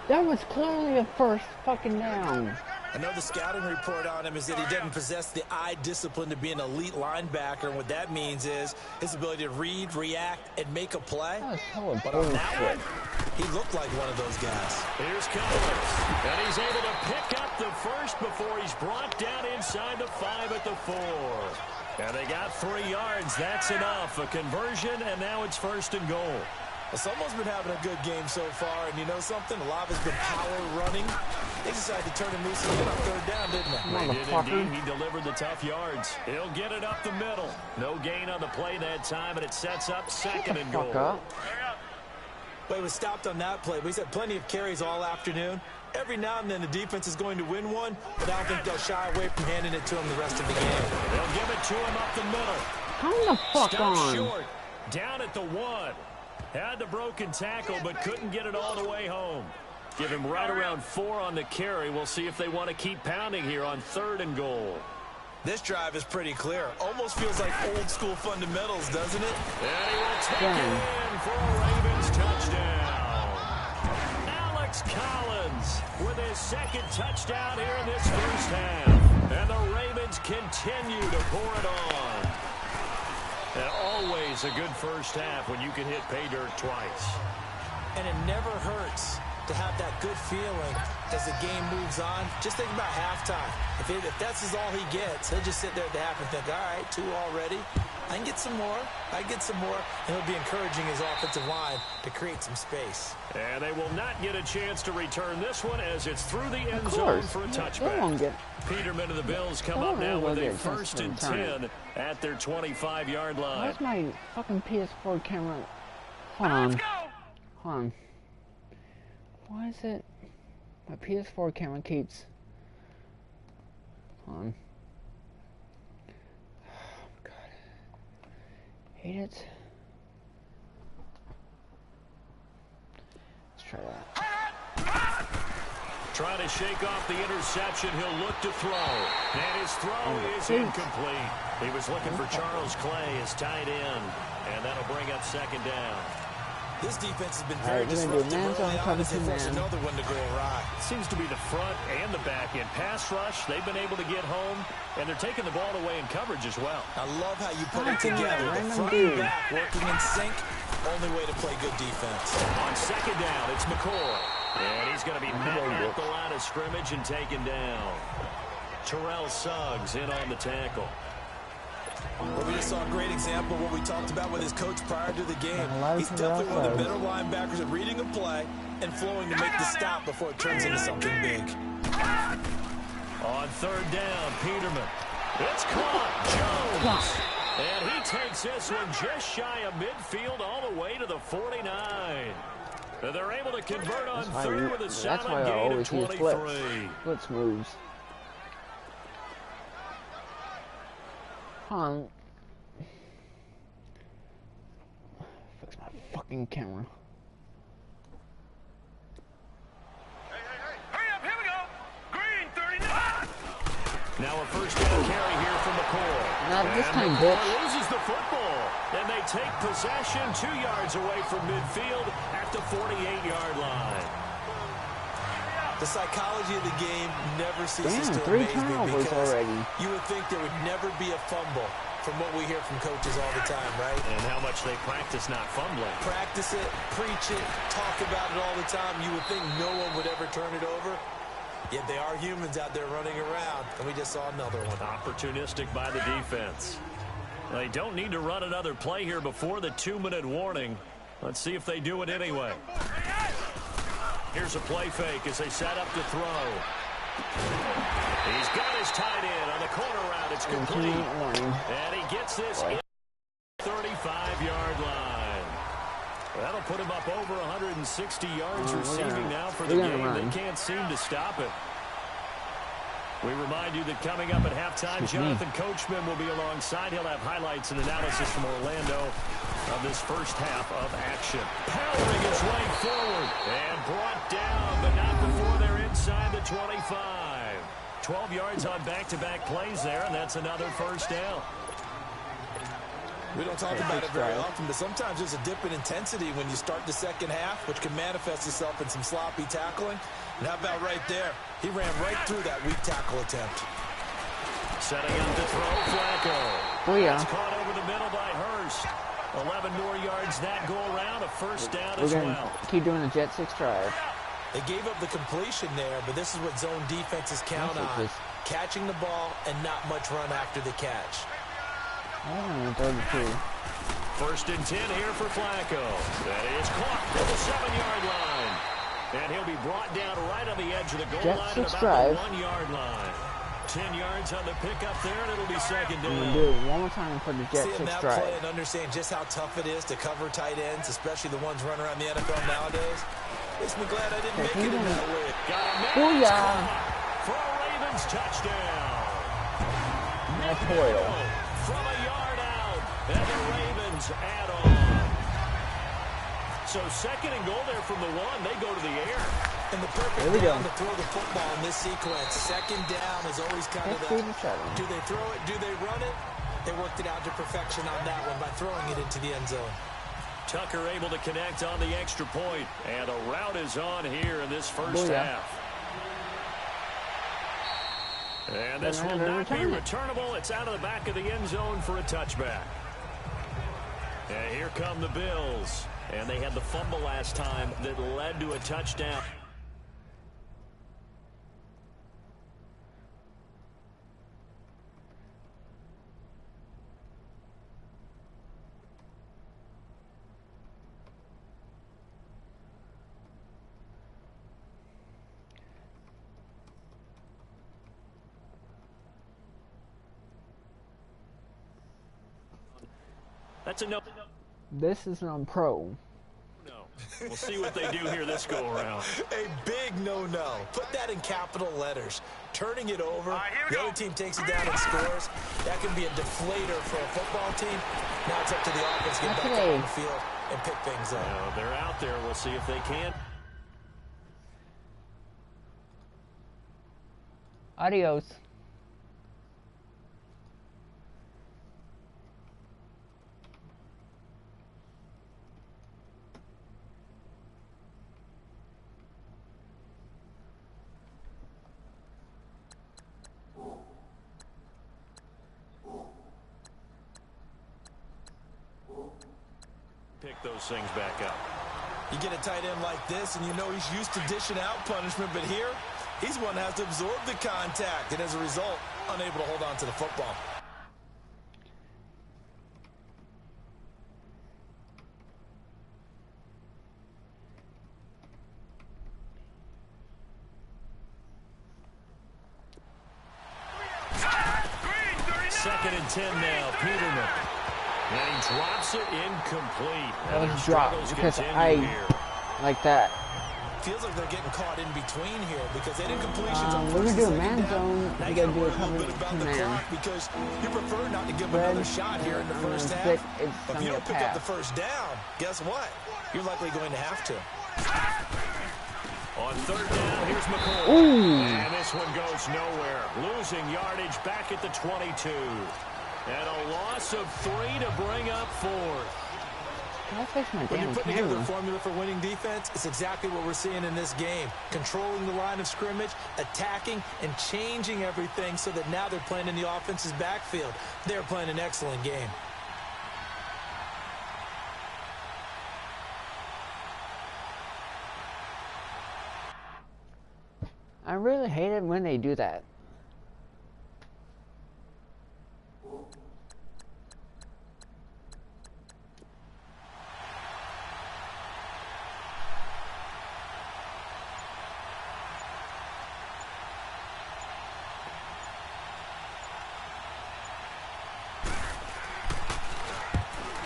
That was clearly a first fucking down. I know the scouting report on him is that he doesn't possess the eye discipline to be an elite linebacker, and what that means is his ability to read, react, and make a play. But on that one, he looked like one of those guys. Here's Collins, and he's able to pick up the first before he's brought down inside the 5 at the 4. And they got 3 yards. That's enough. A conversion, and now it's 1st and goal. Well, someone's been having a good game so far, and you know something? A lot of it's been power running. They decided to turn him loose again on 3rd down, didn't they? They did indeed. He delivered the tough yards. He'll get it up the middle. No gain on the play that time, and it sets up 2nd and goal. Well, he was stopped on that play, but he's had plenty of carries all afternoon. Every now and then the defense is going to win one, but I don't think they'll shy away from handing it to him the rest of the game. They'll give it to him up the middle. Come the fuck Stop on. Short. Down at the 1. Had the broken tackle, but couldn't get it all the way home. Give him right around 4 on the carry. We'll see if they want to keep pounding here on 3rd and goal. This drive is pretty clear. Almost feels like old school fundamentals, doesn't it? And he will take it in for a Ravens touchdown. Alex Collins with his 2nd touchdown here in this first half. And the Ravens continue to pour it on. And always a good first half when you can hit pay dirt twice. And it never hurts to have that good feeling as the game moves on. Just think about halftime. If that's all he gets, he'll just sit there at the half and think, all right, 2 already. I can get some more. I get some more. And he'll be encouraging his offensive line to create some space. And they will not get a chance to return this one as it's through the end zone for a touchback. Peterman of the Bills come up now with a 1st and 10 at their 25-yard line. Where's my fucking PS4 camera? Hold on. Hold on. Why is it my PS4 camera keeps... Hold on. Oh, God. Hate it. Let's try that. Trying to shake off the interception. He'll look to throw. And his throw is incomplete. He was looking for Charles Clay, his tight end. And that'll bring up 2nd down. This defense has been very disruptive early on as they force another one to go awry. Seems to be the front and the back end. Pass rush, they've been able to get home, and they're taking the ball away in coverage as well. I love how you put it together. The front and back working in sync. Only way to play good defense. On 2nd down, it's McCoy. And he's going to be met at the line of scrimmage and taken down. Terrell Suggs in on the tackle. Well, we just saw a great example of what we talked about with his coach prior to the game. He's definitely one of the better linebackers at reading a play and flowing to make the stop before it turns into something big. On third down, Peterman. It's caught. Jones. And he takes this one just shy of midfield all the way to the 49. And they're able to convert on third with a solid gain of 23. Blitz moves. Hold on. Fix my fucking camera. Now a first down carry here from McCoy. Not this time, bitch. Loses the football. And they take possession 2 yards away from midfield at the 48-yard line. The psychology of the game never ceases to three amaze me turnovers because already. you would think there would never be a fumble from what we hear from coaches all the time, right? And how much they practice not fumbling. Practice it, preach it, talk about it all the time. You would think no one would ever turn it over. Yet they are humans out there running around, and we just saw another one. Opportunistic by the defense. They don't need to run another play here before the 2-minute warning. Let's see if they do it anyway. Here's a play fake as they set up to throw. He's got his tight end on the corner route. It's complete. And he gets this in the 35-yard line. That'll put him up over 160 yards receiving now for the game. They can't seem to stop it. We remind you that coming up at halftime, Jonathan Coachman will be alongside. He'll have highlights and analysis from Orlando of this first half of action. Powering his way forward and brought down, but not before they're inside the 25. 12 yards on back-to-back plays there, and that's another first down. We don't talk about it very often, but sometimes there's a dip in intensity when you start the second half, which can manifest itself in some sloppy tackling. And how about right there? He ran right through that weak tackle attempt. Setting up to throw, Flacco. Oh, yeah. It's caught over the middle by Hurst. 11 more yards that go around, a first down as well. Keep doing the Jet 6 drive. They gave up the completion there, but this is what zone defenses count on. Catching the ball and not much run after the catch. Oh, 32. First and 10 here for Flacco. That is caught to the 7-yard line. And he'll be brought down right on the edge of the goal line at about the 1-yard line. 10 yards on the pickup there, and it'll be second down. I'm going to do it one more time for the Jet 6 drive. Play and understand just how tough it is to cover tight ends, especially the ones running around the NFL nowadays. Makes me glad I didn't make it in that way. Oh, yeah. For a Ravens touchdown. Toil. From a yard out, and the Ravens add on. So second and goal there from the 1. They go to the air. And the perfect down to throw the football in this sequence. Second down is always kind of the, do they throw it, do they run it? They worked it out to perfection on that one by throwing it into the end zone. Tucker able to connect on the extra point, and a route is on here in this first half. And this will not be returnable. It's out of the back of the end zone for a touchback. And here come the Bills. And they had the fumble last time that led to a touchdown. That's a no. This is on pro. No. We'll see what they do here this go-around. A big no-no. Put that in capital letters. Turning it over, the other team takes it down and scores. That can be a deflator for a football team. Now it's up to the offense to get back out on the field and pick things up. They're out there. We'll see if they can. Adios. Pick those things back up. You get a tight end like this, and you know he's used to dishing out punishment, but here, he's one that has to absorb the contact, and as a result, unable to hold on to the football. 2nd and 10 now. Peterman. And he drops it incomplete. That was dropped because I like that. Feels like they're getting caught in between here because they didn't completions on we're first gonna do a and man second zone. down. Now You you gotta do a little cover bit about the man. clock because you prefer not to give Red, another shot here in the first half. But if you don't pick up the first down, guess what? You're likely going to have to. On 3rd down, here's McCoy. Ooh. And this one goes nowhere. Losing yardage back at the 22. And a loss of 3 to bring up 4th. Can I fix my When you damn put together a camera? formula for winning defense, it's exactly what we're seeing in this game. Controlling the line of scrimmage, attacking, and changing everything so that now they're playing in the offense's backfield. They're playing an excellent game. I really hate it when they do that.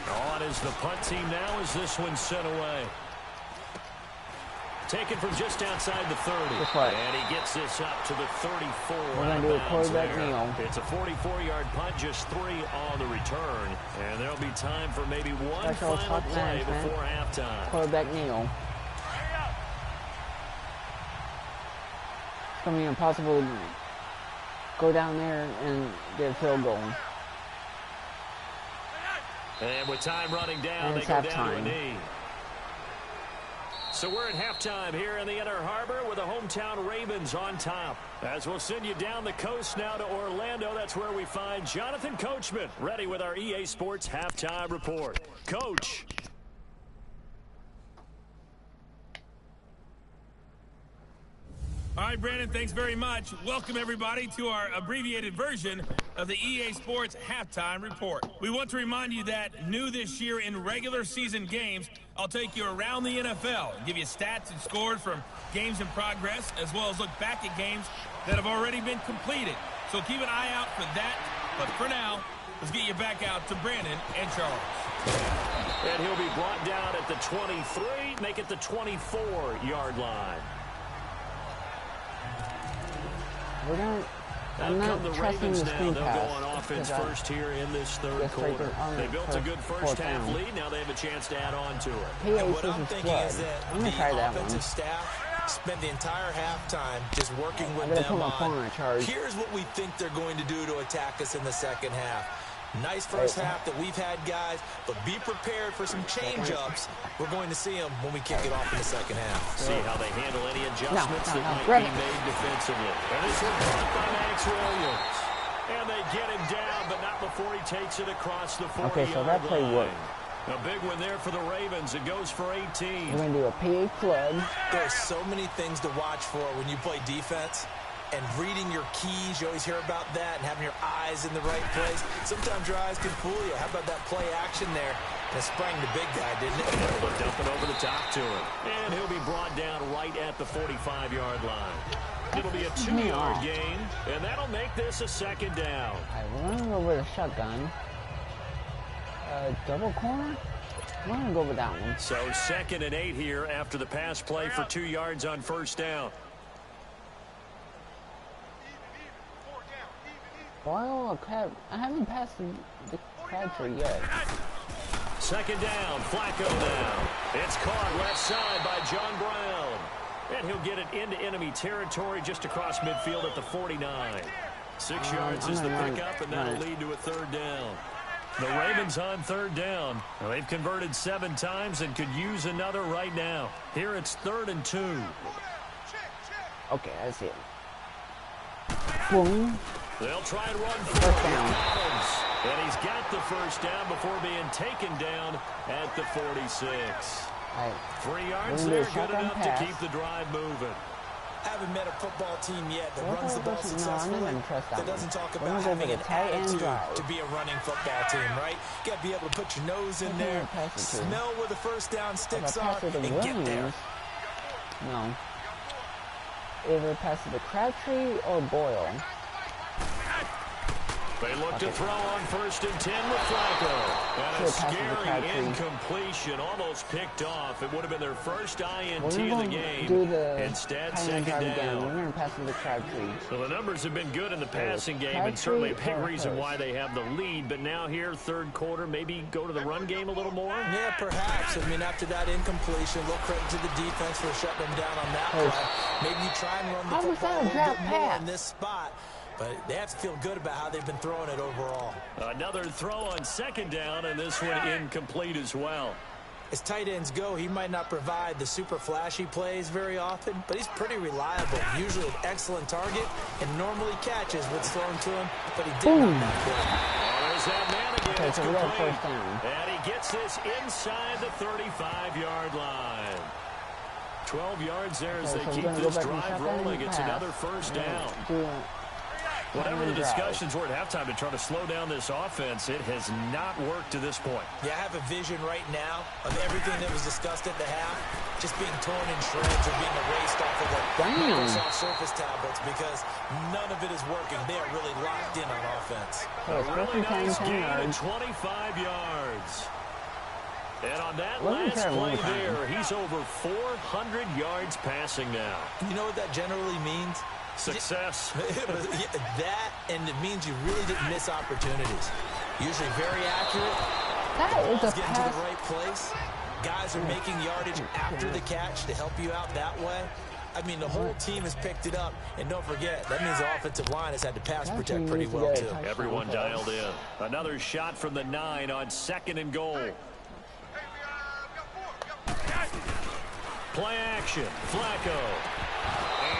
On is the punt team now as this one's sent away. Taken from just outside the 30. And he gets this up to the 34. We're going to do a quarterback kneel. It's a 44-yard punt, just 3 on the return. And there'll be time for maybe one final play before halftime. Quarterback kneel. It's going to be impossible to go down there and get a field goal. And with time running down, they go down to a knee. So we're at halftime here in the Inner Harbor with the hometown Ravens on top. As we'll send you down the coast now to Orlando, that's where we find Jonathan Coachman ready with our EA Sports halftime report. Coach. All right, Brandon, thanks very much. Welcome, everybody, to our abbreviated version of the EA Sports Halftime Report. We want to remind you that new this year in regular season games, I'll take you around the NFL and give you stats and scores from games in progress, as well as look back at games that have already been completed. So keep an eye out for that. But for now, let's get you back out to Brandon and Charles. And he'll be brought down at the 23, make it the 24-yard line. I'm not trusting the screen pass. They'll go on offense first here in this third quarter. They built a good first half lead. Now they have a chance to add on to it. And what I'm thinking is that the offensive staff spent the entire halftime just working with them on, here's what we think they're going to do to attack us in the second half. Nice first half that we've had, guys, but be prepared for some change-ups. We're going to see them when we kick it off in the second half. See how they handle any adjustments that might be made defensively. And this one caught by Max Williams. And they get him down, but not before he takes it across the 40-yard line. Okay, so that play worked. A big one there for the Ravens. It goes for 18. We're going to do a PA flood. There's so many things to watch for when you play defense. And reading your keys, you always hear about that, and having your eyes in the right place. Sometimes your eyes can fool you. How about that play action there? And it sprang the big guy, didn't it? But dump it over the top to him. And he'll be brought down right at the 45-yard line. It'll be a 2-yard gain, and that'll make this a second down. We're going to go with a shotgun. Double corner? We're going to go with that one. So 2nd and 8 here after the pass play for 2 yards on first down. Well, I haven't passed the Crabtree yet. 2nd down, Flacco down. It's caught left side by John Brown. And he'll get it into enemy territory just across midfield at the 49. 6 yards is the pickup, and that'll lead to a 3rd down. The Ravens on 3rd down. Well, they've converted 7 times and could use another right now. Here it's 3rd and 2. Okay, I see it. Boom. They'll try and run first down. And he's got the first down before being taken down at the 46. Right. 3 yards there, good enough to keep the drive moving. I haven't met a football team yet that runs the ball successfully, that doesn't talk about having an attitude to be a running football team, right? You got to be able to put your nose in there, smell where the first down sticks are, and get there. No. Either pass to the Crabtree or Boyle. They look to throw on 1st and 10 with Flacco. And a scary incompletion, almost picked off. It would have been their first INT of the game. Instead, 2nd down. We're going to pass to the Crabtree. Well, the numbers have been good in the passing game, and certainly a big reason why they have the lead. But now here, 3rd quarter, maybe go to the run game a little more? Yeah, perhaps. I mean, after that incompletion, a little credit to the defense for shutting them down on that play. Maybe you try and run the football a little bit more in this spot. But they have to feel good about how they've been throwing it overall. Another throw on 2nd down, and this one incomplete as well. As tight ends go, he might not provide the super flashy plays very often, but he's pretty reliable. Usually an excellent target, and normally catches what's thrown to him, but he didn't on that play. Oh, there's that man again. Okay, it's so we got complete. 1st down. And he gets this inside the 35-yard line. 12 yards there as they keep this drive rolling. It's another 1st down. Whatever the discussions were at halftime to try to slow down this offense, it has not worked to this point. Yeah, I have a vision right now of everything that was discussed at the half just being torn in shreds or being erased off of the Microsoft Surface tablets because none of it is working. They are really locked in on offense. A really nice gain, 25 yards. And on that last play there, he's over 400 yards passing now. You know what that generally means? Success. That, and it means you really didn't miss opportunities. Usually very accurate. That is a getting to the right place. Guys are making yardage after the catch to help you out that way. I mean, the whole team has picked it up. And don't forget, that means the offensive line has had to pass protect pretty well, too. Everyone dialed in. Another shot from the 9 on 2nd and goal. Play action. Flacco.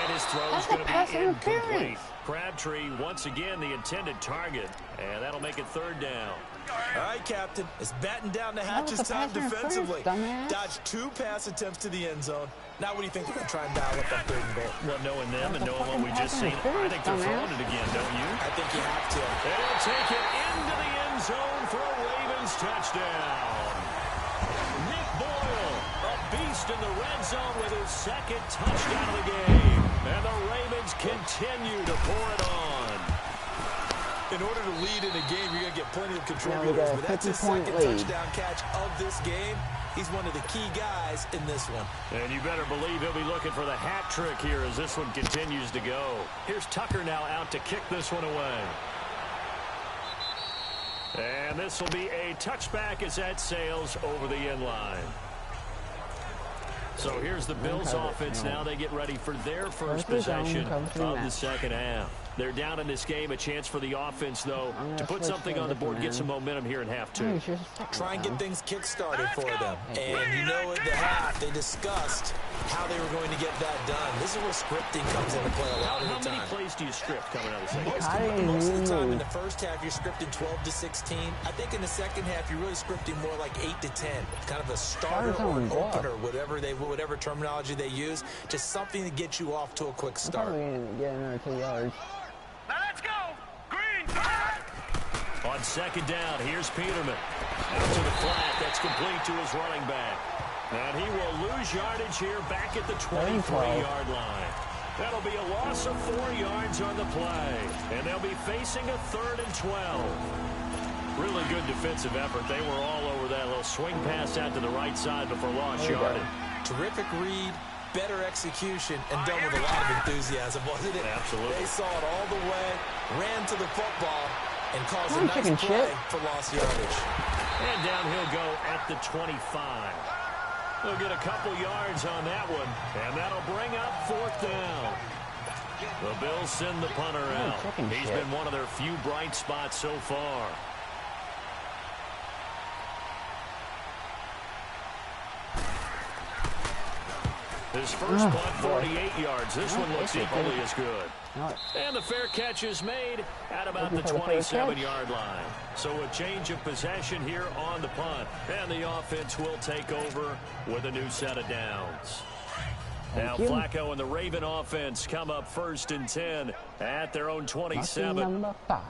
And his throw is going to be incomplete. Crabtree, once again, the intended target. And that'll make it 3rd down. All right, Captain. It's batten down the hatches time defensively. Dodged 2 pass attempts to the end zone. Now what do you think they're going to try and dial up on 3rd and goal? Well, knowing them and knowing what we just seen, I think they're throwing it again, don't you? I think you have to. They'll take it into the end zone for a Ravens touchdown. Nick Boyle, a beast in the red zone with his 2nd touchdown of the game. And the Ravens continue to pour it on. In order to lead in a game, you're going to get plenty of contributors. But that's his 2nd touchdown catch of this game. He's one of the key guys in this one. And you better believe he'll be looking for the hat trick here as this one continues to go. Here's Tucker now out to kick this one away. And this will be a touchback as that sails over the end line. So here's the Bills offense now. They get ready for their first possession of the 2nd half. They're down in this game. A chance for the offense, though, to put something on the board, get some momentum here in half 2. Try and get things kick-started for them. And you know at the half, they discussed how they were going to get that done. This is where scripting comes into play a lot of the time. How many plays do you script coming out of the 2nd? Most of the time in the first half, you're scripting 12 to 16. I think in the 2nd half, you're really scripting more like 8 to 10. Kind of a starter or an opener, whatever terminology they use. Just something to get you off to a quick start. Get another 2 yards. Let's go! Green! On 2nd down, here's Peterman. Out to the flat. That's complete to his running back. And he will lose yardage here back at the 23-yard line. That'll be a loss of 4 yards on the play. And they'll be facing a 3rd and 12. Really good defensive effort. They were all over that little swing pass out to the right side before lost yardage. Terrific read. Better execution, and done with a lot of enthusiasm, wasn't it? Absolutely. They saw it all the way, ran to the football, and caused a nice play for lost yardage. And down he'll go at the 25. They'll get a couple yards on that one, and that'll bring up 4th down. The Bills send the punter out. He's been one of their few bright spots so far. His first punt, 48 yards. This one looks equally as good. And the fair catch is made at about the 27-yard line. So a change of possession here on the punt. And the offense will take over with a new set of downs. Now Flacco and the Raven offense come up 1st and 10 at their own 27. Number 5.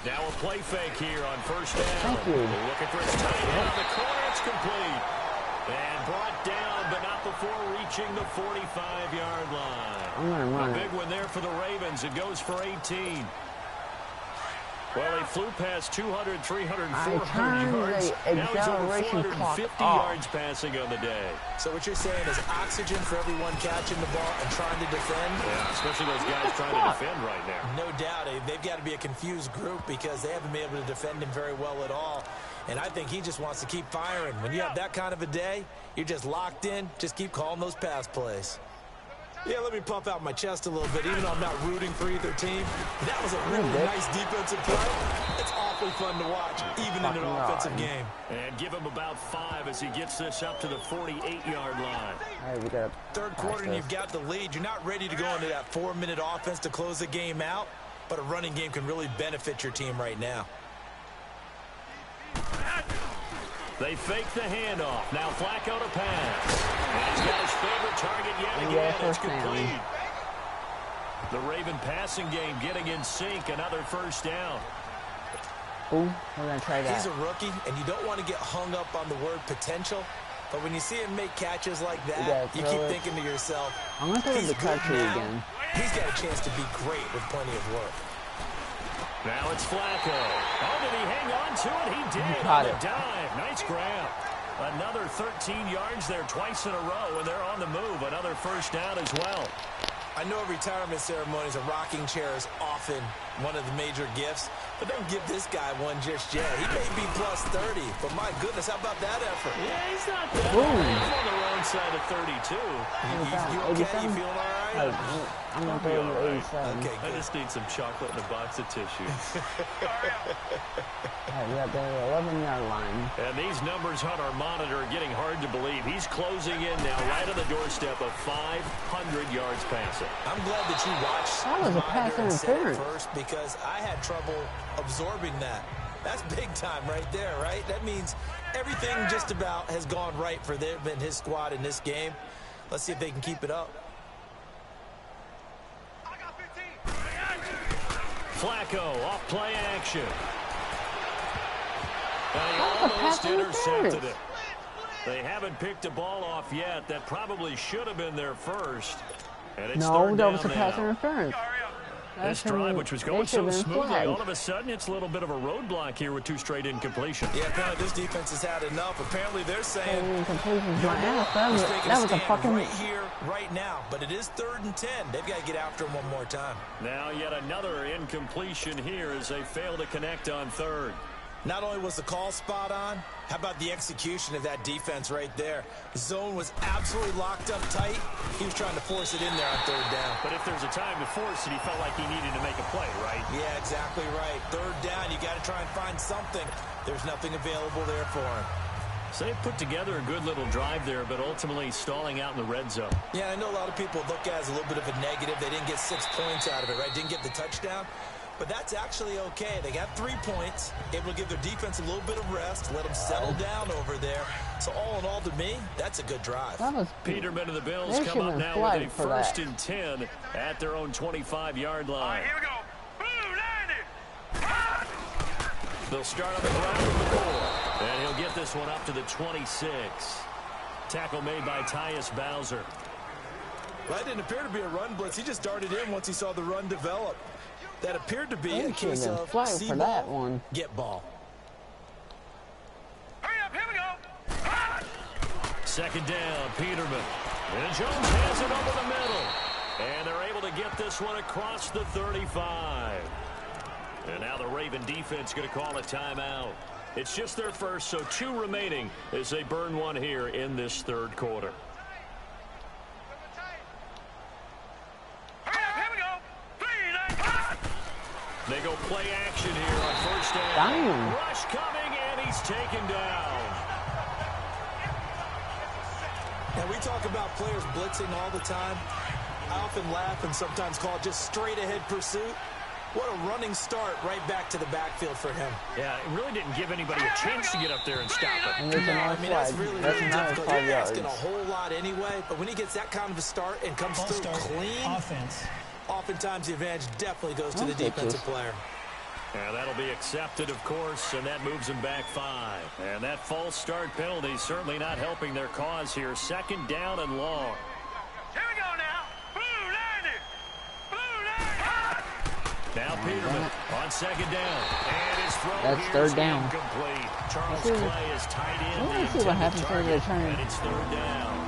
Now a play fake here on 1st down. Looking for his tight end on the corner. It's complete. And brought down but not before reaching the 45-yard line. I'm going to run A big one there for the Ravens. It goes for 18. Well, they flew past 200, 300, 400 yards. Now he's over 450 yards passing on the day. So what you're saying is oxygen for everyone catching the ball and trying to defend? Yeah, especially those guys trying to defend right now. No doubt. They've got to be a confused group because they haven't been able to defend him very well at all. And I think he just wants to keep firing. When you have that kind of a day, you're just locked in. Just keep calling those pass plays. Yeah, let me puff out my chest a little bit, even though I'm not rooting for either team. That was a really nice defensive play. It's awfully fun to watch, even in an offensive game. And give him about 5 as he gets this up to the 48-yard line. Hey, we got third quarter, and you've got the lead. You're not ready to go into that 4-minute offense to close the game out, but a running game can really benefit your team right now. They fake the handoff. Now Flacco to pass. And he's got his favorite target yet again. It's complete. The Raven passing game getting in sync. Another first down. Ooh, we're going to try that. He's a rookie, and you don't want to get hung up on the word potential. But when you see him make catches like that, you keep thinking to yourself, I'm going to throw the country again. He's got a chance to be great with plenty of work. Now it's Flacco. Oh, did he hang on to it? He did. He caught on the it. dive. Nice grab. Another 13 yards there twice in a row, and they're on the move. Another first down as well. I know retirement ceremonies, a rocking chair is often one of the major gifts, but don't give this guy one just yet. He may be plus 30, but my goodness, how about that effort? Yeah, he's not that Boom. bad. He's on the wrong side of 32. You okay? You feeling all right? I'm going to throw the 87. Okay, I good. just need some chocolate and a box of tissues. Hey, we got the 11-yard line. And these numbers on our monitor are getting hard to believe. He's closing in now right on the doorstep of 500 yards passing. I'm glad that you watched That was a pass and said it interference. first because I had trouble absorbing that. That's big time right there, right? That means everything just about has gone right for them and his squad in this game. Let's see if they can keep it up. Flacco off play action. And he That's a almost pass intercepted interference. it. They haven't picked a ball off yet. That probably should have been their first. And it's No, third that was a down pass now. interference. This drive, which was going so smoothly, all of a sudden it's a little bit of a roadblock here with 2 straight incompletions. Yeah, apparently this defense has had enough. Apparently they're saying That was a fucking... right here, right now. But it is 3rd and 10. They've got to get after him one more time. Now yet another incompletion here as they fail to connect on 3rd. Not only was the call spot on, how about the execution of that defense right there? The zone was absolutely locked up tight. He was trying to force it in there on 3rd down. But if there's a time to force it, he felt like he needed to make a play, right? Yeah, exactly right. 3rd down, you got to try and find something. There's nothing available there for him. So they put together a good little drive there, but ultimately stalling out in the red zone. Yeah, I know a lot of people look at it as a little bit of a negative. They didn't get 6 points out of it, right? Didn't get the touchdown. But that's actually okay. They got 3 points, able to give their defense a little bit of rest, let them settle down over there. So all in all, to me, that's a good drive. Peterman and the Bills come up now with a 1st and 10 at their own 25-yard line. All right, here we go. Blue 90. They'll start on the ground with the ball. And he'll get this one up to the 26. Tackle made by Tyus Bowser. Well, that didn't appear to be a run blitz. He just darted in once he saw the run develop. That appeared to be a case of see for ball, that one. Get ball. Hurry up, here we go. 2nd down, Peterman. And Jones has it over the middle. And they're able to get this one across the 35. And now the Raven defense going to call a timeout. It's just their first, so 2 remaining as they burn one here in this 3rd quarter. They go play action here on 1st down. Damn. Rush coming, and he's taken down. And we talk about players blitzing all the time. I often laugh and sometimes call it just straight-ahead pursuit. What a running start right back to the backfield for him. Yeah, it really didn't give anybody a chance to get up there and stop it. And there's another That's slide. really difficult. You're asking a whole lot anyway, but when he gets that kind of a start and comes through clean, offense. oftentimes the advantage definitely goes to the defensive player. And that'll be accepted, of course, and that moves them back 5. And that false start penalty certainly not helping their cause here. 2nd down and long. Here we go now. Blue 90. Blue 90. Now Peterman on 2nd down. And his throw That's here is 3rd down. incomplete. Charles Clay is tight end. Let's see what happens when they turn. And it's 3rd down.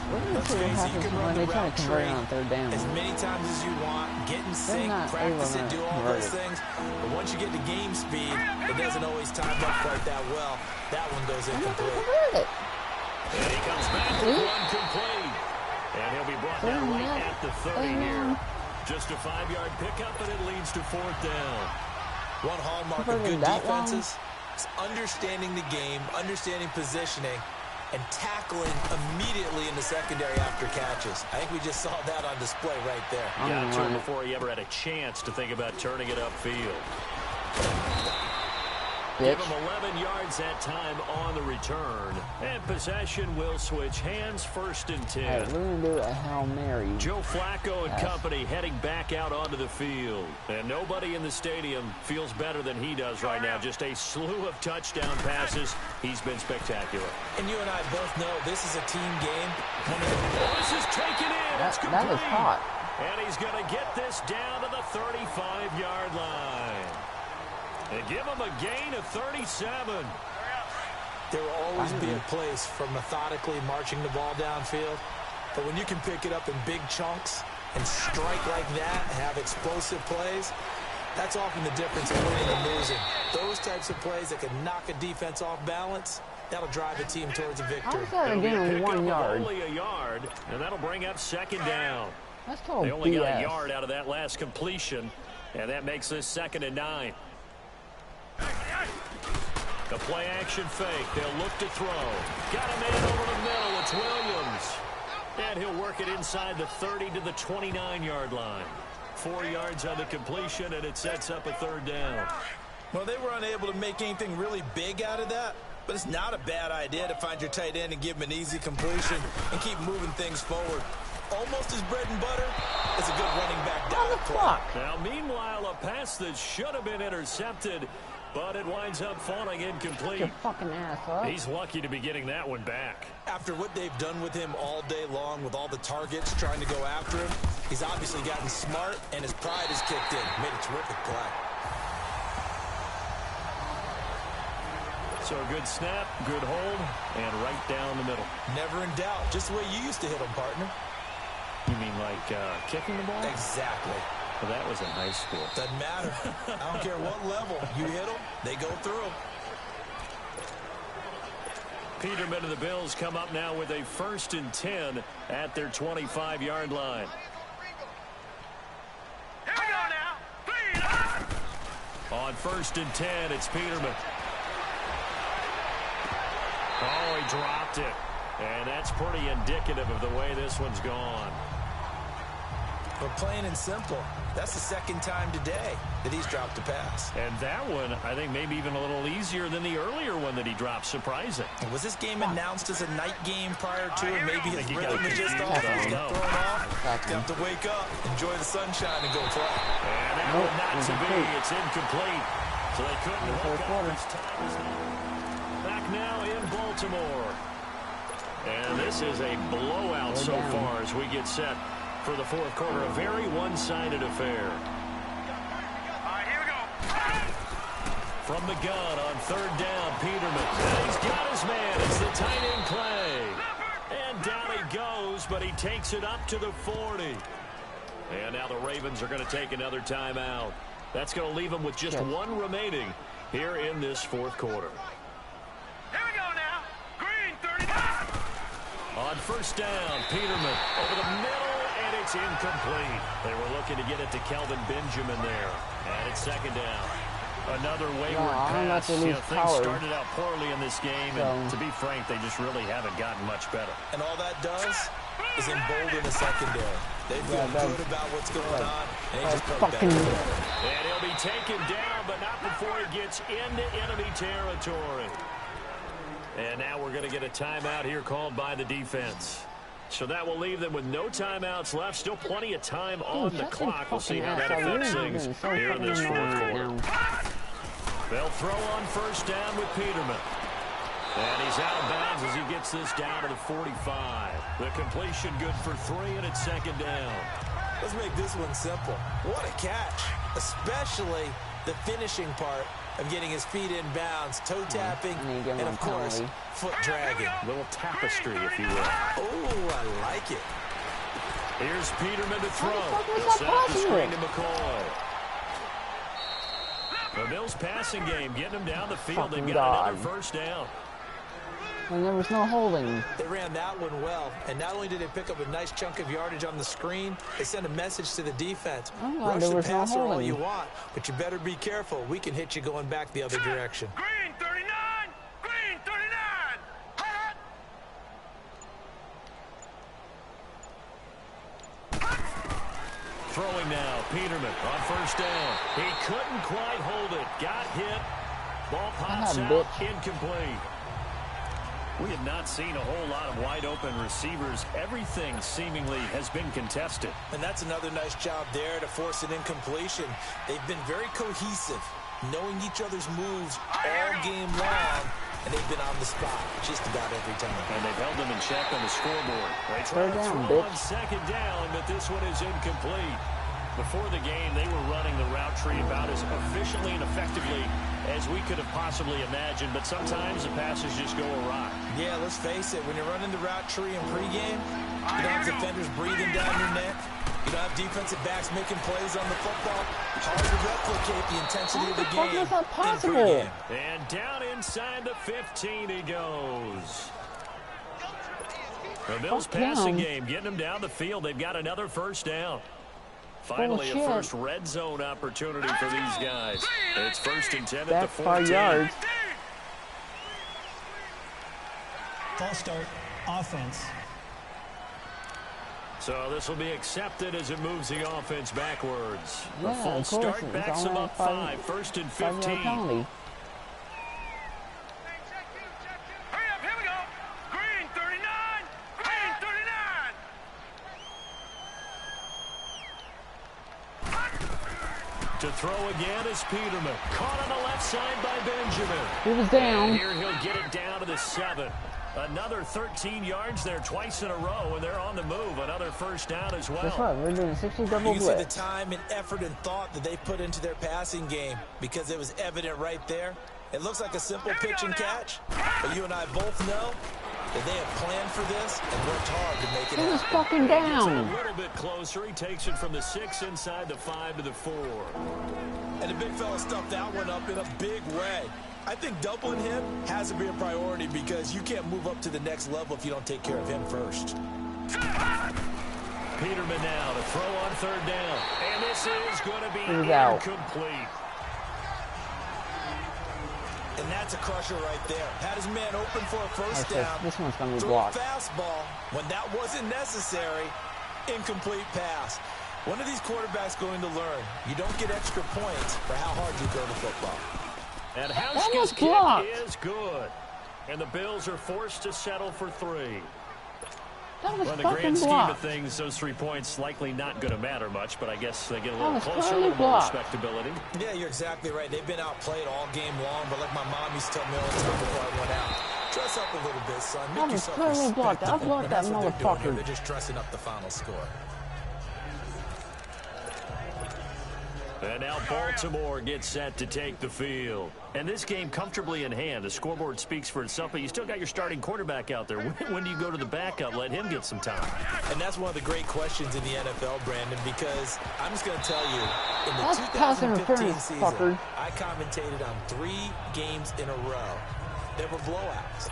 Let's see what happens when they try to convert it on 3rd down. As many times as you want, get in sync, practice it, do all those things. But once you get to game speed, it doesn't always time up quite that well. That one goes incomplete. And he comes back with one complete. And he'll be brought down right at the 30 here. Just a 5-yard pickup, and it leads to 4th down. One hallmark of good defenses is understanding the game, understanding positioning, and tackling immediately in the secondary after catches. I think we just saw that on display right there. Got to him before he ever had a chance to think about turning it upfield. Give him 11 yards that time on the return. And possession will switch hands, 1st and 10. Hey, we're going to do a Hail Mary. Joe Flacco and company heading back out onto the field. And nobody in the stadium feels better than he does right now. Just a slew of touchdown passes. He's been spectacular. And you and I both know this is a team game. This is taken in. It's complete. That was hot. And he's going to get this down to the 35-yard line. And give him a gain of 37. There will always be a place for methodically marching the ball downfield. But when you can pick it up in big chunks and strike like that and have explosive plays, that's often the difference in winning and losing. Those types of plays that can knock a defense off balance, that'll drive a team towards a victory. How's that again 1 yard? Only a yard, and that'll bring up 2nd down. That's total They only BS. got a yard out of that last completion, and that makes this 2nd and 9. The play action fake. They'll look to throw. Got a man over the middle. It's Williams. And he'll work it inside the 30 to the 29-yard line. 4 yards on the completion, and it sets up a 3rd down. Well, they were unable to make anything really big out of that, but it's not a bad idea to find your tight end and give him an easy completion and keep moving things forward. Almost his bread and butter is a good running back down the clock. Now, meanwhile, a pass that should have been intercepted, but it winds up falling incomplete. Get your fucking ass up. He's lucky to be getting that one back. After what they've done with him all day long with all the targets trying to go after him, he's obviously gotten smart and his pride has kicked in. Made a terrific play. So a good snap, good hold, and right down the middle. Never in doubt. Just the way you used to hit him, partner. You mean like kicking the ball? Exactly. Well, that was in high school. Doesn't matter. I don't care what level. You hit them, they go through. Peterman and the Bills come up now with a 1st and 10 at their 25-yard line. Here we go now. On 1st and 10, it's Peterman. Oh, he dropped it. And that's pretty indicative of the way this one's gone. But plain and simple, that's the 2nd time today that he's dropped a pass. And that one, I think, maybe even a little easier than the earlier one that he dropped. Surprising. And was this game announced as a night game prior to it? Maybe his rhythm is just off. He's got thrown off. He's got to wake up, enjoy the sunshine, and go play. And that one not to be. It's incomplete. So they couldn't hook up. Back now in Baltimore. And this is a blowout so far as we get set for the 4th quarter. A very one-sided affair. All right, here we go. From the gun on 3rd down, Peterman. And he's got his man. It's the tight end Clay. And down he goes, but he takes it up to the 40. And now the Ravens are going to take another timeout. That's going to leave them with just one remaining here in this 4th quarter. Here we go now. Green 35. On 1st down, Peterman over the middle, and it's incomplete. They were looking to get it to Kelvin Benjamin there. And it's 2nd down. Another wayward pass. Things started out poorly in this game, and to be frank, they just really haven't gotten much better. And all that does is embolden the secondary. They feel good about what's going on, and they just play better. And he'll be taken down, but not before he gets into enemy territory. And now we're going to get a timeout here called by the defense. So that will leave them with no timeouts left. Still plenty of time on the clock. We'll see how that affects things here in this fourth quarter. They'll throw on first down with Peterman. And he's out of bounds as he gets this down to the 45. The completion good for 3, and it's second down. Let's make this one simple. What a catch, especially the finishing part of getting his feet in bounds, toe tapping, and of course, foot dragging. A little tapestry, if you will. Oh, I like it. Here's Peterman to throw. He'll set up the screen to McCoy. The Bills passing game getting them down the field. They've got another first down. And there was no holding. They ran that one well, and not only did they pick up a nice chunk of yardage on the screen, they sent a message to the defense. Rush the passer all you want, but you better be careful. We can hit you going back the other direction. Green 39! Green 39! Throwing now, Peterman on first down. He couldn't quite hold it. Got hit. Ball pops out, incomplete. We have not seen a whole lot of wide-open receivers. Everything seemingly has been contested. And that's another nice job there to force an incompletion. They've been very cohesive, knowing each other's moves all game long, and they've been on the spot just about every time. And they've held them in check on the scoreboard. They try to throw on second down, but this one is incomplete. Before the game, they were running the route tree about as efficiently and effectively as we could have possibly imagined, but sometimes the passes just go awry. Yeah, let's face it, when you're running the route tree in pregame, you don't have defenders breathing down your neck. You don't have defensive backs making plays on the football. Hard to replicate the intensity of the game in pregame. And down inside the 15 he goes. The Bills passing game, getting them down the field. They've got another first down. Finally, a first red zone opportunity for these guys. It's first and 10 at the 14. 5 yards. False start, offense. So this will be accepted as it moves the offense backwards. Yeah, a false start backs them up 5. First and 15. To throw again is Peterman. Caught on the left side by Benjamin. He was down. And here he'll get it down to the 7. Another 13 yards there twice in a row, and they're on the move. Another first down as well. That's right. We're doing 60 double blitz. You can see the time and effort and thought that they put into their passing game because it was evident right there. It looks like a simple pitch and catch, but you and I both know that they have planned for this and worked hard to make it happen. He was fucking down. A little bit closer. He takes it from the 6 inside the 5 to the 4. And the big fella stuffed that one up in a big way. I think doubling him has to be a priority because you can't move up to the next level if you don't take care of him first. Peterman now to throw on third down. And this is going to be incomplete. And that's a crusher right there. Had his man open for a first down. This one's going to be threw blocked. a fastball when that wasn't necessary. Incomplete pass. One of these quarterbacks going to learn. You don't get extra points for how hard you throw the football. And Houseke's kick is good. And the Bills are forced to settle for 3. That was well, in the fucking grand scheme blocked. of things, those 3 points likely not going to matter much, but I guess they get a little was closer, a totally little more blocked. respectability. Yeah, you're exactly right. They've been outplayed all game long, but like my mom used to tell me all the time before I went out, dress up a little bit, son. Make yourself totally blocked. I respectable. blocked And that's that what they're doing here. motherfucker. They're just dressing up the final score. And now Baltimore gets set to take the field. And this game comfortably in hand. The scoreboard speaks for itself, but you still got your starting quarterback out there. When do you go to the backup? Let him get some time. And that's one of the great questions in the NFL, Brandon, because I'm just going to tell you, in the 2015 season, I commentated on 3 games in a row. There were blowouts.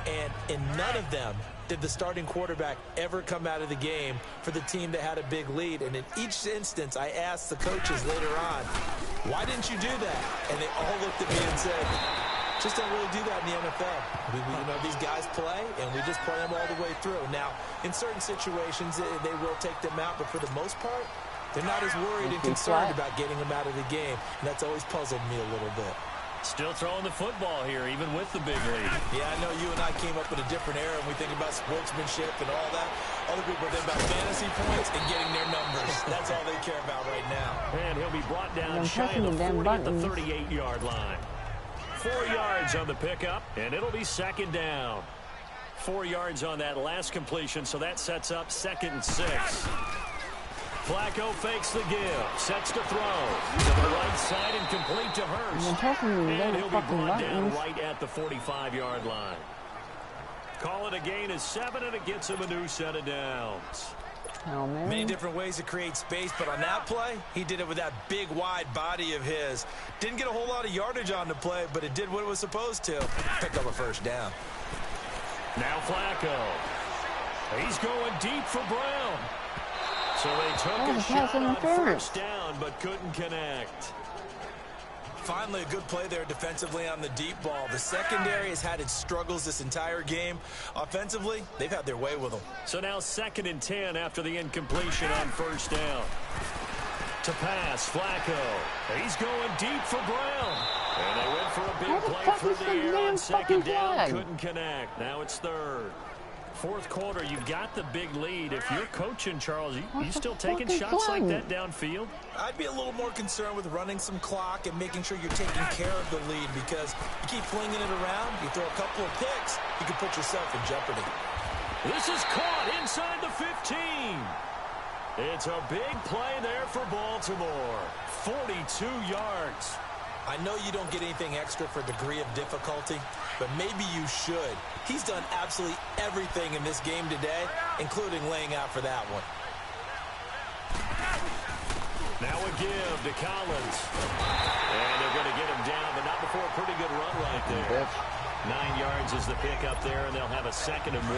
And in none of them did the starting quarterback ever come out of the game for the team that had a big lead. And in each instance, I asked the coaches later on, why didn't you do that? And they all looked at me and said, just don't really do that in the NFL. You know, these guys play, and we just play them all the way through. Now, in certain situations, they will take them out, but for the most part, they're not as worried and concerned about getting them out of the game. And that's always puzzled me a little bit. Still throwing the football here, even with the big lead. Yeah, I know you and I came up in a different era and we think about sportsmanship and all that. Other people think about fantasy points and getting their numbers. That's all they care about right now. And he'll be brought down shy of the 40 at the 38-yard line. 4 yards on the pickup, and it'll be second down. 4 yards on that last completion, so that sets up 2nd and 6. Flacco fakes the give, sets to throw to the right side and complete to Hurst. And he'll be brought down right at the 45-yard line. Call it a gain of 7, and it gets him a new set of downs. Oh, man. Many different ways to create space, but on that play, he did it with that big, wide body of his. Didn't get a whole lot of yardage on the play, but it did what it was supposed to. Picked up a first down. Now Flacco. He's going deep for Brown. So they took a shot on first down, but couldn't connect. Finally, a good play there defensively on the deep ball. The secondary has had its struggles this entire game. Offensively, they've had their way with them. So now 2nd and 10 after the incompletion on first down. To pass, Flacco. He's going deep for Brown. And they went for a big play through the air on 2nd down. Couldn't connect. Now it's 3rd. 4th quarter, you've got the big lead. If you're coaching, Charles, you still taking shots like that downfield? I'd be a little more concerned with running some clock and making sure you're taking care of the lead, because you keep flinging it around, you throw a couple of picks, you can put yourself in jeopardy. This is caught inside the 15. It's a big play there for Baltimore. 42 yards. I know you don't get anything extra for degree of difficulty, but maybe you should. He's done absolutely everything in this game today, including laying out for that one. Now a give to Collins. And they're going to get him down, but not before a pretty good run right there. 9 yards is the pickup there, and they'll have a 2nd and 1.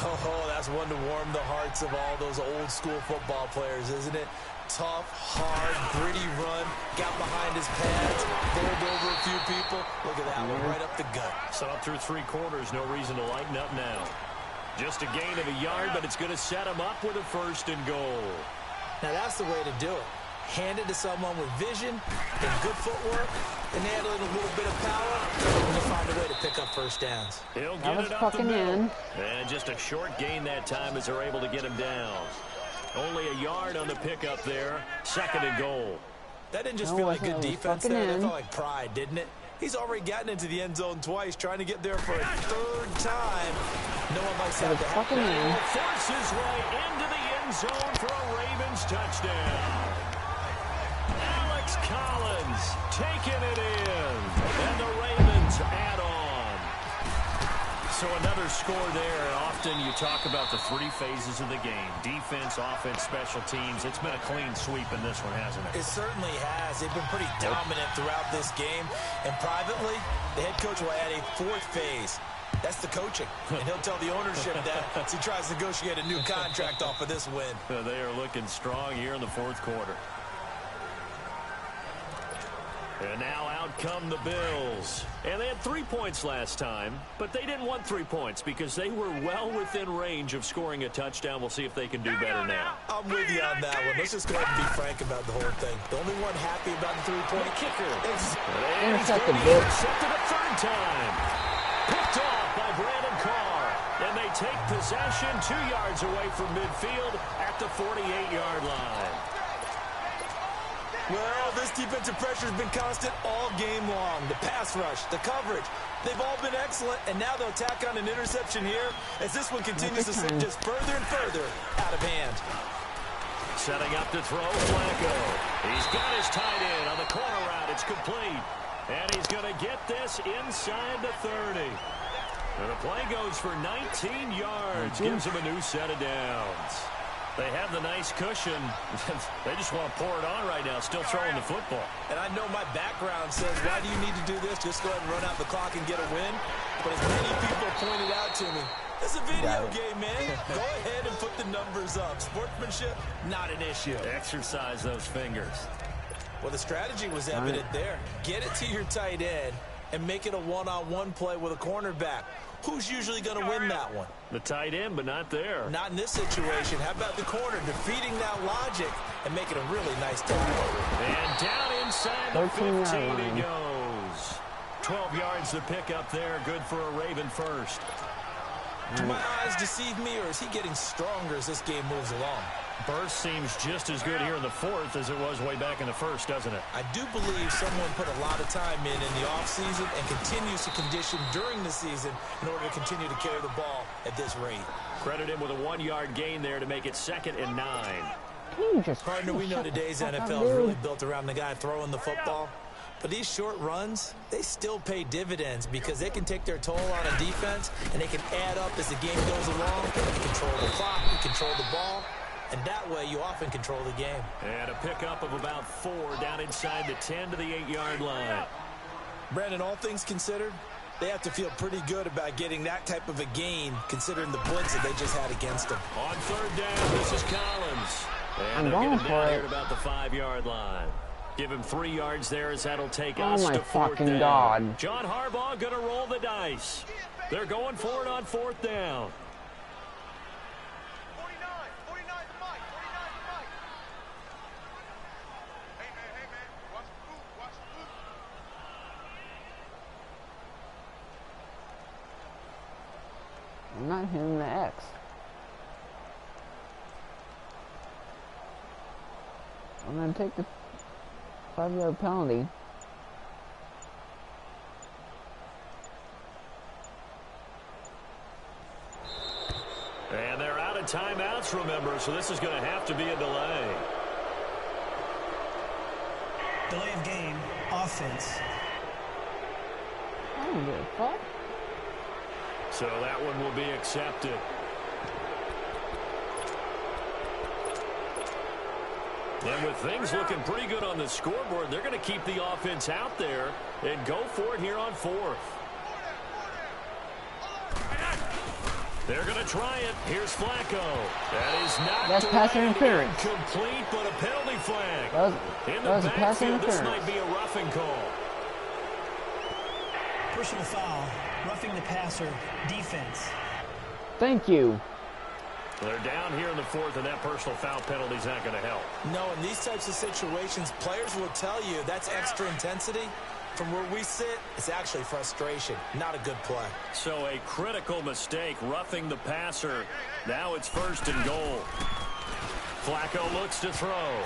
Oh, that's one to warm the hearts of all those old school football players, isn't it? Tough, hard, gritty run, got behind his pads, bowled over a few people. Look at that one, right up the gut. So up through 3 quarters, no reason to lighten up now. Just a gain of a yard, but it's going to set him up with a 1st and goal. Now that's the way to do it. Hand it to someone with vision and good footwork, and add a little bit of power, and you find a way to pick up first downs. He'll get it up the middle. And just a short gain that time as they're able to get him down. Only a yard on the pickup there. 2nd and goal. That didn't just feel like good defense there. That felt like pride, didn't it? He's already gotten into the end zone twice, trying to get there for a 3rd time. No one likes that to happen. He'll force his way into the end zone for a Ravens touchdown. Alex Collins taking it in. And the Ravens add on. So another score there. Often you talk about the 3 phases of the game. Defense, offense, special teams. It's been a clean sweep in this one, hasn't it? It certainly has. They've been pretty dominant throughout this game. And privately, the head coach will add a 4th phase. That's the coaching. And he'll tell the ownership that as he tries to negotiate a new contract off of this win. They are looking strong here in the 4th quarter. And now out come the Bills. And they had 3 points last time, but they didn't want 3 points because they were well within range of scoring a touchdown. We'll see if they can do better now. I'm with you on that one. Let's just go ahead and be frank about the whole thing. The only one happy about the 3-point kicker. Intercepted a 3rd time. Picked off by Brandon Carr. And they take possession 2 yards away from midfield at the 48-yard line. Well, this defensive pressure has been constant all game long. The pass rush, the coverage, they've all been excellent, and now they'll tack on an interception here as this one continues to slip just further and further out of hand. Setting up to throw, Flacco. He's got his tight end on the corner route. It's complete. And he's going to get this inside the 30. And the play goes for 19 yards. Gives him a new set of downs. They have the nice cushion. They just want to pour it on right now, still throwing the football. And I know my background says, why do you need to do this? Just go ahead and run out the clock and get a win. But as many people pointed out to me, it's a video game, man. Go ahead and put the numbers up. Sportsmanship, not an issue. Exercise those fingers. Well, the strategy was evident there. Get it to your tight end and make it a one-on-one play with a cornerback. Who's usually going to win that one? The tight end, but not there. Not in this situation. How about the corner defeating that logic and making a really nice tackle? And down inside the 15 he goes. 12 yards to pick up there. Good for a Raven first. Do my eyes deceive me, or is he getting stronger as this game moves along? Burst seems just as good here in the fourth as it was way back in the first, doesn't it? I do believe someone put a lot of time in the offseason and continues to condition during the season in order to continue to carry the ball at this rate. Credit him with a 1-yard gain there to make it 2nd and 9. Partner, we know today's NFL is really built around the guy throwing the football. But these short runs, they still pay dividends because they can take their toll on a defense and they can add up as the game goes along. You control the clock, you control the ball, and that way you often control the game. And a pickup of about 4 down inside the 10 to the 8-yard line. Brandon, all things considered, they have to feel pretty good about getting that type of a gain considering the blitz that they just had against them. On 3rd down, this is Collins. And I'm they'll going get him for down it. here at about the 5-yard line. Give him 3 yards there as that'll take Oh us my to 4th fucking down. God. John Harbaugh going to roll the dice. They're going for it on 4th down. 49 to Mike. 49 to Mike. Hey, man. Watch the food. I'm not hitting the X. I'm going to take the 5-yard penalty. And they're out of timeouts, remember, so this is going to have to be a delay. Delay of game, offense. I don't give a fuck. So that one will be accepted. And with things looking pretty good on the scoreboard, they're going to keep the offense out there and go for it here on 4th. They're going to try it. Here's Flacco. That is not That's pass interference. Complete, but a penalty flag. That was a pass backfield, this interference. might be a roughing call. Personal foul, roughing the passer, defense. Thank you. They're down here in the 4th, and that personal foul penalty is not going to help. No, in these types of situations, players will tell you that's extra intensity. From where we sit, it's actually frustration, not a good play. So a critical mistake, roughing the passer. Now it's 1st and goal. Flacco looks to throw.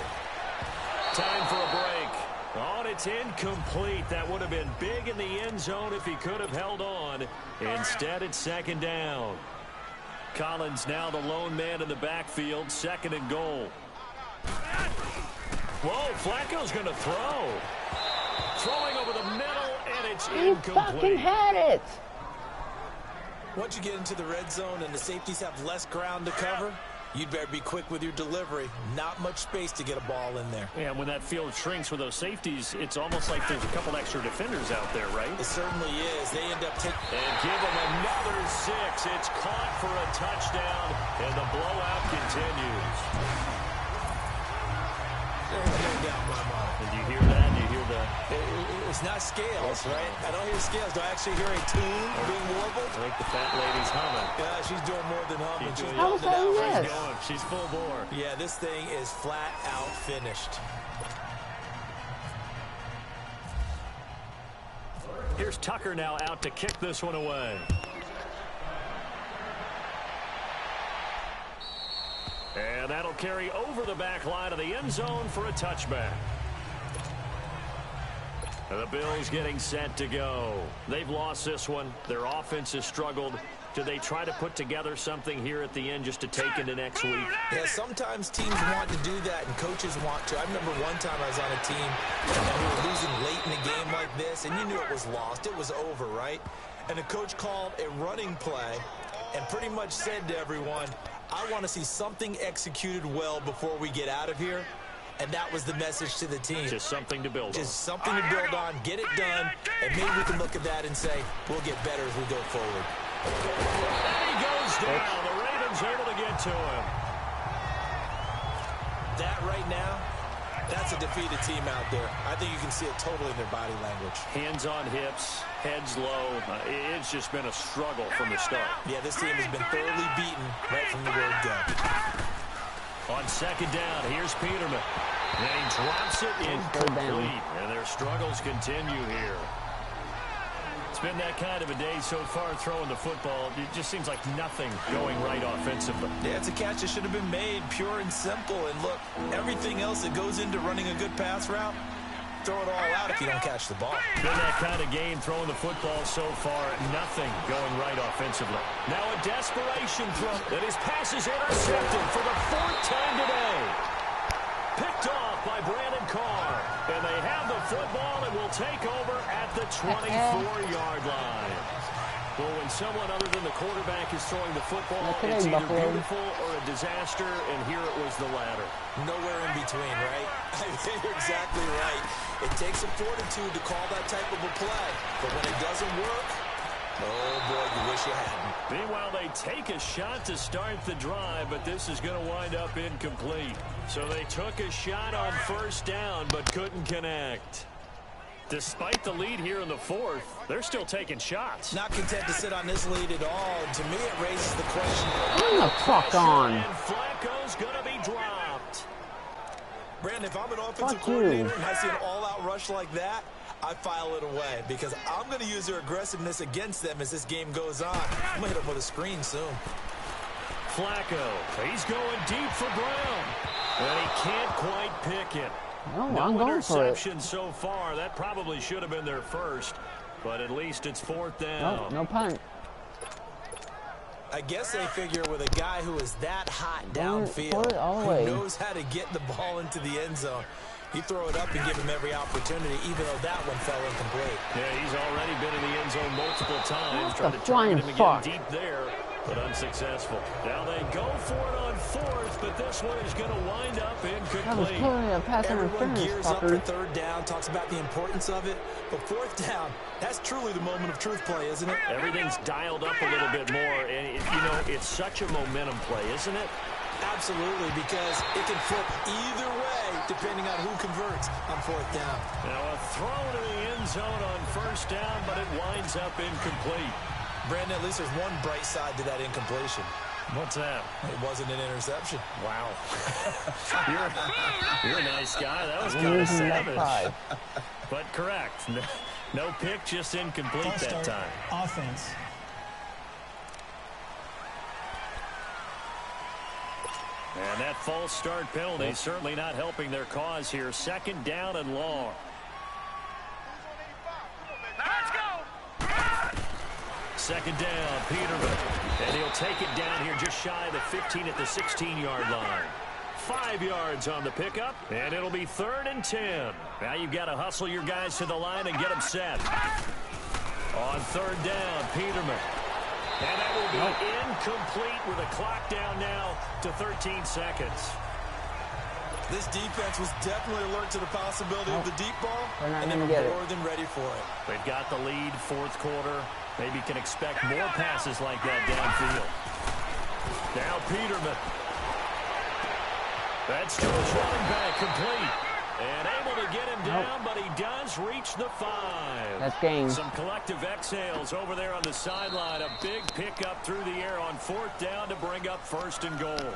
Time for a break. Oh, and it's incomplete. That would have been big in the end zone if he could have held on. Instead, it's 2nd down. Collins now the lone man in the backfield, 2nd and goal. Whoa, Flacco's going to throw. Throwing over the middle, and it's You fucking incomplete. had it. Once you get into the red zone and the safeties have less ground to cover, you'd better be quick with your delivery. Not much space to get a ball in there. Yeah, when that field shrinks with those safeties, it's almost like there's a couple extra defenders out there, right? It certainly is. They end up taking... And give them another 6. It's caught for a touchdown, and the blowout continues. Did you hear that? Do you hear the... It's not scales, right? I don't hear scales. Do I actually hear a tune being warbled? I think the fat lady's humming. Yeah, she's doing more than humming. She's How was that yes? She's going. She's full bore. Yeah, this thing is flat out finished. Here's Tucker now out to kick this one away. And that'll carry over the back line of the end zone for a touchback. And the Bills getting set to go. They've lost this one. Their offense has struggled. Do they try to put together something here at the end just to take into next week? Yeah, sometimes teams want to do that and coaches want to. I remember one time I was on a team and we were losing late in a game like this, and you knew it was lost. It was over, right? And the coach called a running play and pretty much said to everyone, I want to see something executed well before we get out of here. And that was the message to the team. Just something to build on. Just something to build on, get it done, and maybe we can look at that and say, we'll get better as we go forward. And he goes down. The Ravens able to get to him. That right now, that's a defeated team out there. I think you can see it totally in their body language. Hands on hips, heads low. It's just been a struggle from the start. Yeah, this team has been thoroughly beaten right from the word go. On 2nd down, here's Peterman. And he drops it incomplete. And their struggles continue here. It's been that kind of a day so far throwing the football. It just seems like nothing going right offensively. Yeah, it's a catch that should have been made, pure and simple. And look, everything else that goes into running a good pass route, throw it all out if you don't catch the ball. Been that kind of game throwing the football so far. Nothing going right offensively. Now a desperation throw. And his pass is intercepted for the 4th time today. Picked off by Brandon Carr. And they have the football and will take over at the 24-yard line. Well, when someone other than the quarterback is throwing the football, it's either beautiful or a disaster, and here it was the latter. Nowhere in between, right? You're exactly right. It takes some fortitude to call that type of a play, but when it doesn't work, oh boy, you wish you hadn't. Meanwhile, they take a shot to start the drive, but this is going to wind up incomplete. So they took a shot on 1st down, but couldn't connect. Despite the lead here in the 4th, they're still taking shots. Not content to sit on this lead at all. To me, it raises the question. Turn the fuck on. And Flacco's going to be dropped. Brandon, if I'm an offensive coordinator and I see an all-out rush like that, I file it away because I'm going to use their aggressiveness against them as this game goes on. I'm going to hit them with a screen soon. Flacco, he's going deep for Brown. And he can't quite pick it. No, I'm going for it. Interception so far. That probably should have been their first, but at least it's 4th down. No punt. I guess they figure with a guy who is that hot downfield, who knows how to get the ball into the end zone, you throw it up and give him every opportunity, even though that one fell incomplete. Yeah, he's already been in the end zone multiple times, trying to flying target him again deep there, but unsuccessful. Now they go for it on 4th, but this one is going to wind up incomplete. Everyone gears up for 3rd down, talks about the importance of it, but 4th down, that's truly the moment of truth play, isn't it? Everything's dialed up a little bit more, and you know, it's such a momentum play, isn't it? Absolutely, because it can flip either way depending on who converts on 4th down. Now a throw to the end zone on 1st down, but it winds up incomplete. Brandon, at least there's one bright side to that incompletion. What's that? It wasn't an interception. Wow. you're a nice guy. That was kind of savage. But correct. No pick, just incomplete that time. Offense. And that false start penalty certainly not helping their cause here. 2nd down and long. Let's go! 2nd down, Peterman. And he'll take it down here just shy of the 15 at the 16-yard line. 5 yards on the pickup, and it'll be 3rd and 10. Now you've got to hustle your guys to the line and get them set. On 3rd down, Peterman. And that will be incomplete with a clock down now to 13 seconds. This defense was definitely alert to the possibility of the deep ball, and they were more than ready for it. They've got the lead, 4th quarter. Maybe can expect more passes like that downfield. Now Peterman. That's to his running back, complete. And able to get him down, but he does reach the 5. That's game. Some collective exhales over there on the sideline. A big pickup through the air on 4th down to bring up 1st and goal.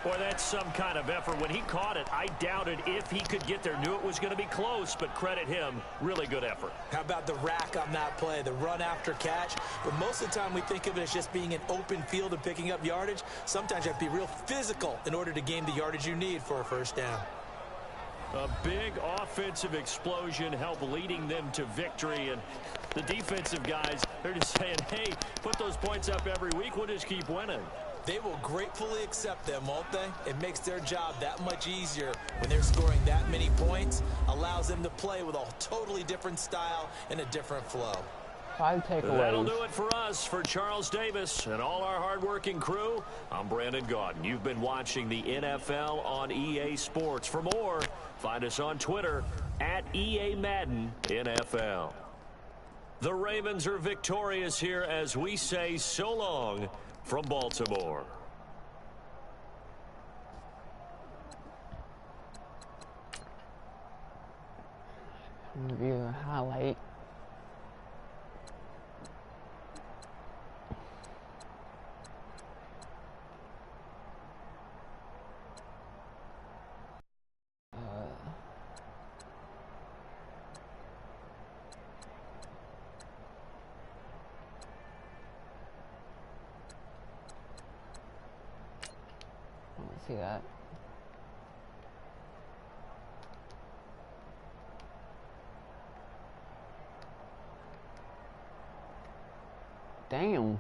Boy, that's some kind of effort. When he caught it, I doubted if he could get there. Knew it was going to be close, but credit him. Really good effort. How about the rack on that play, the run after catch? But most of the time we think of it as just being an open field and picking up yardage. Sometimes you have to be real physical in order to gain the yardage you need for a 1st down. A big offensive explosion helped leading them to victory. And the defensive guys, they're just saying, hey, put those points up every week. We'll just keep winning. They will gratefully accept them, won't they? It makes their job that much easier when they're scoring that many points. Allows them to play with a totally different style and a different flow. 5 takeaways. That'll do it for us. For Charles Davis and all our hardworking crew, I'm Brandon Gaudin. You've been watching the NFL on EA Sports. For more, find us on Twitter at EA Madden NFL. The Ravens are victorious here as we say so long from Baltimore. Review the highlight. see that. Damn.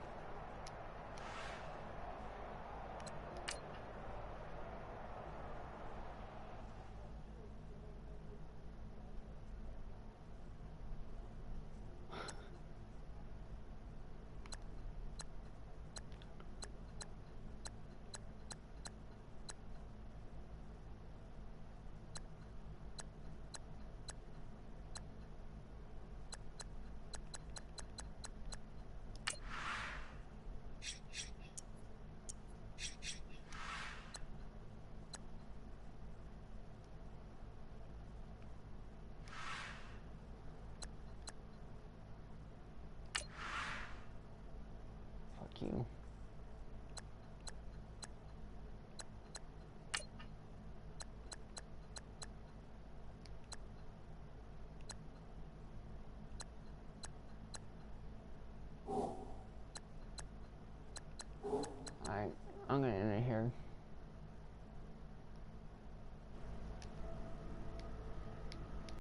You. Alright, I'm gonna end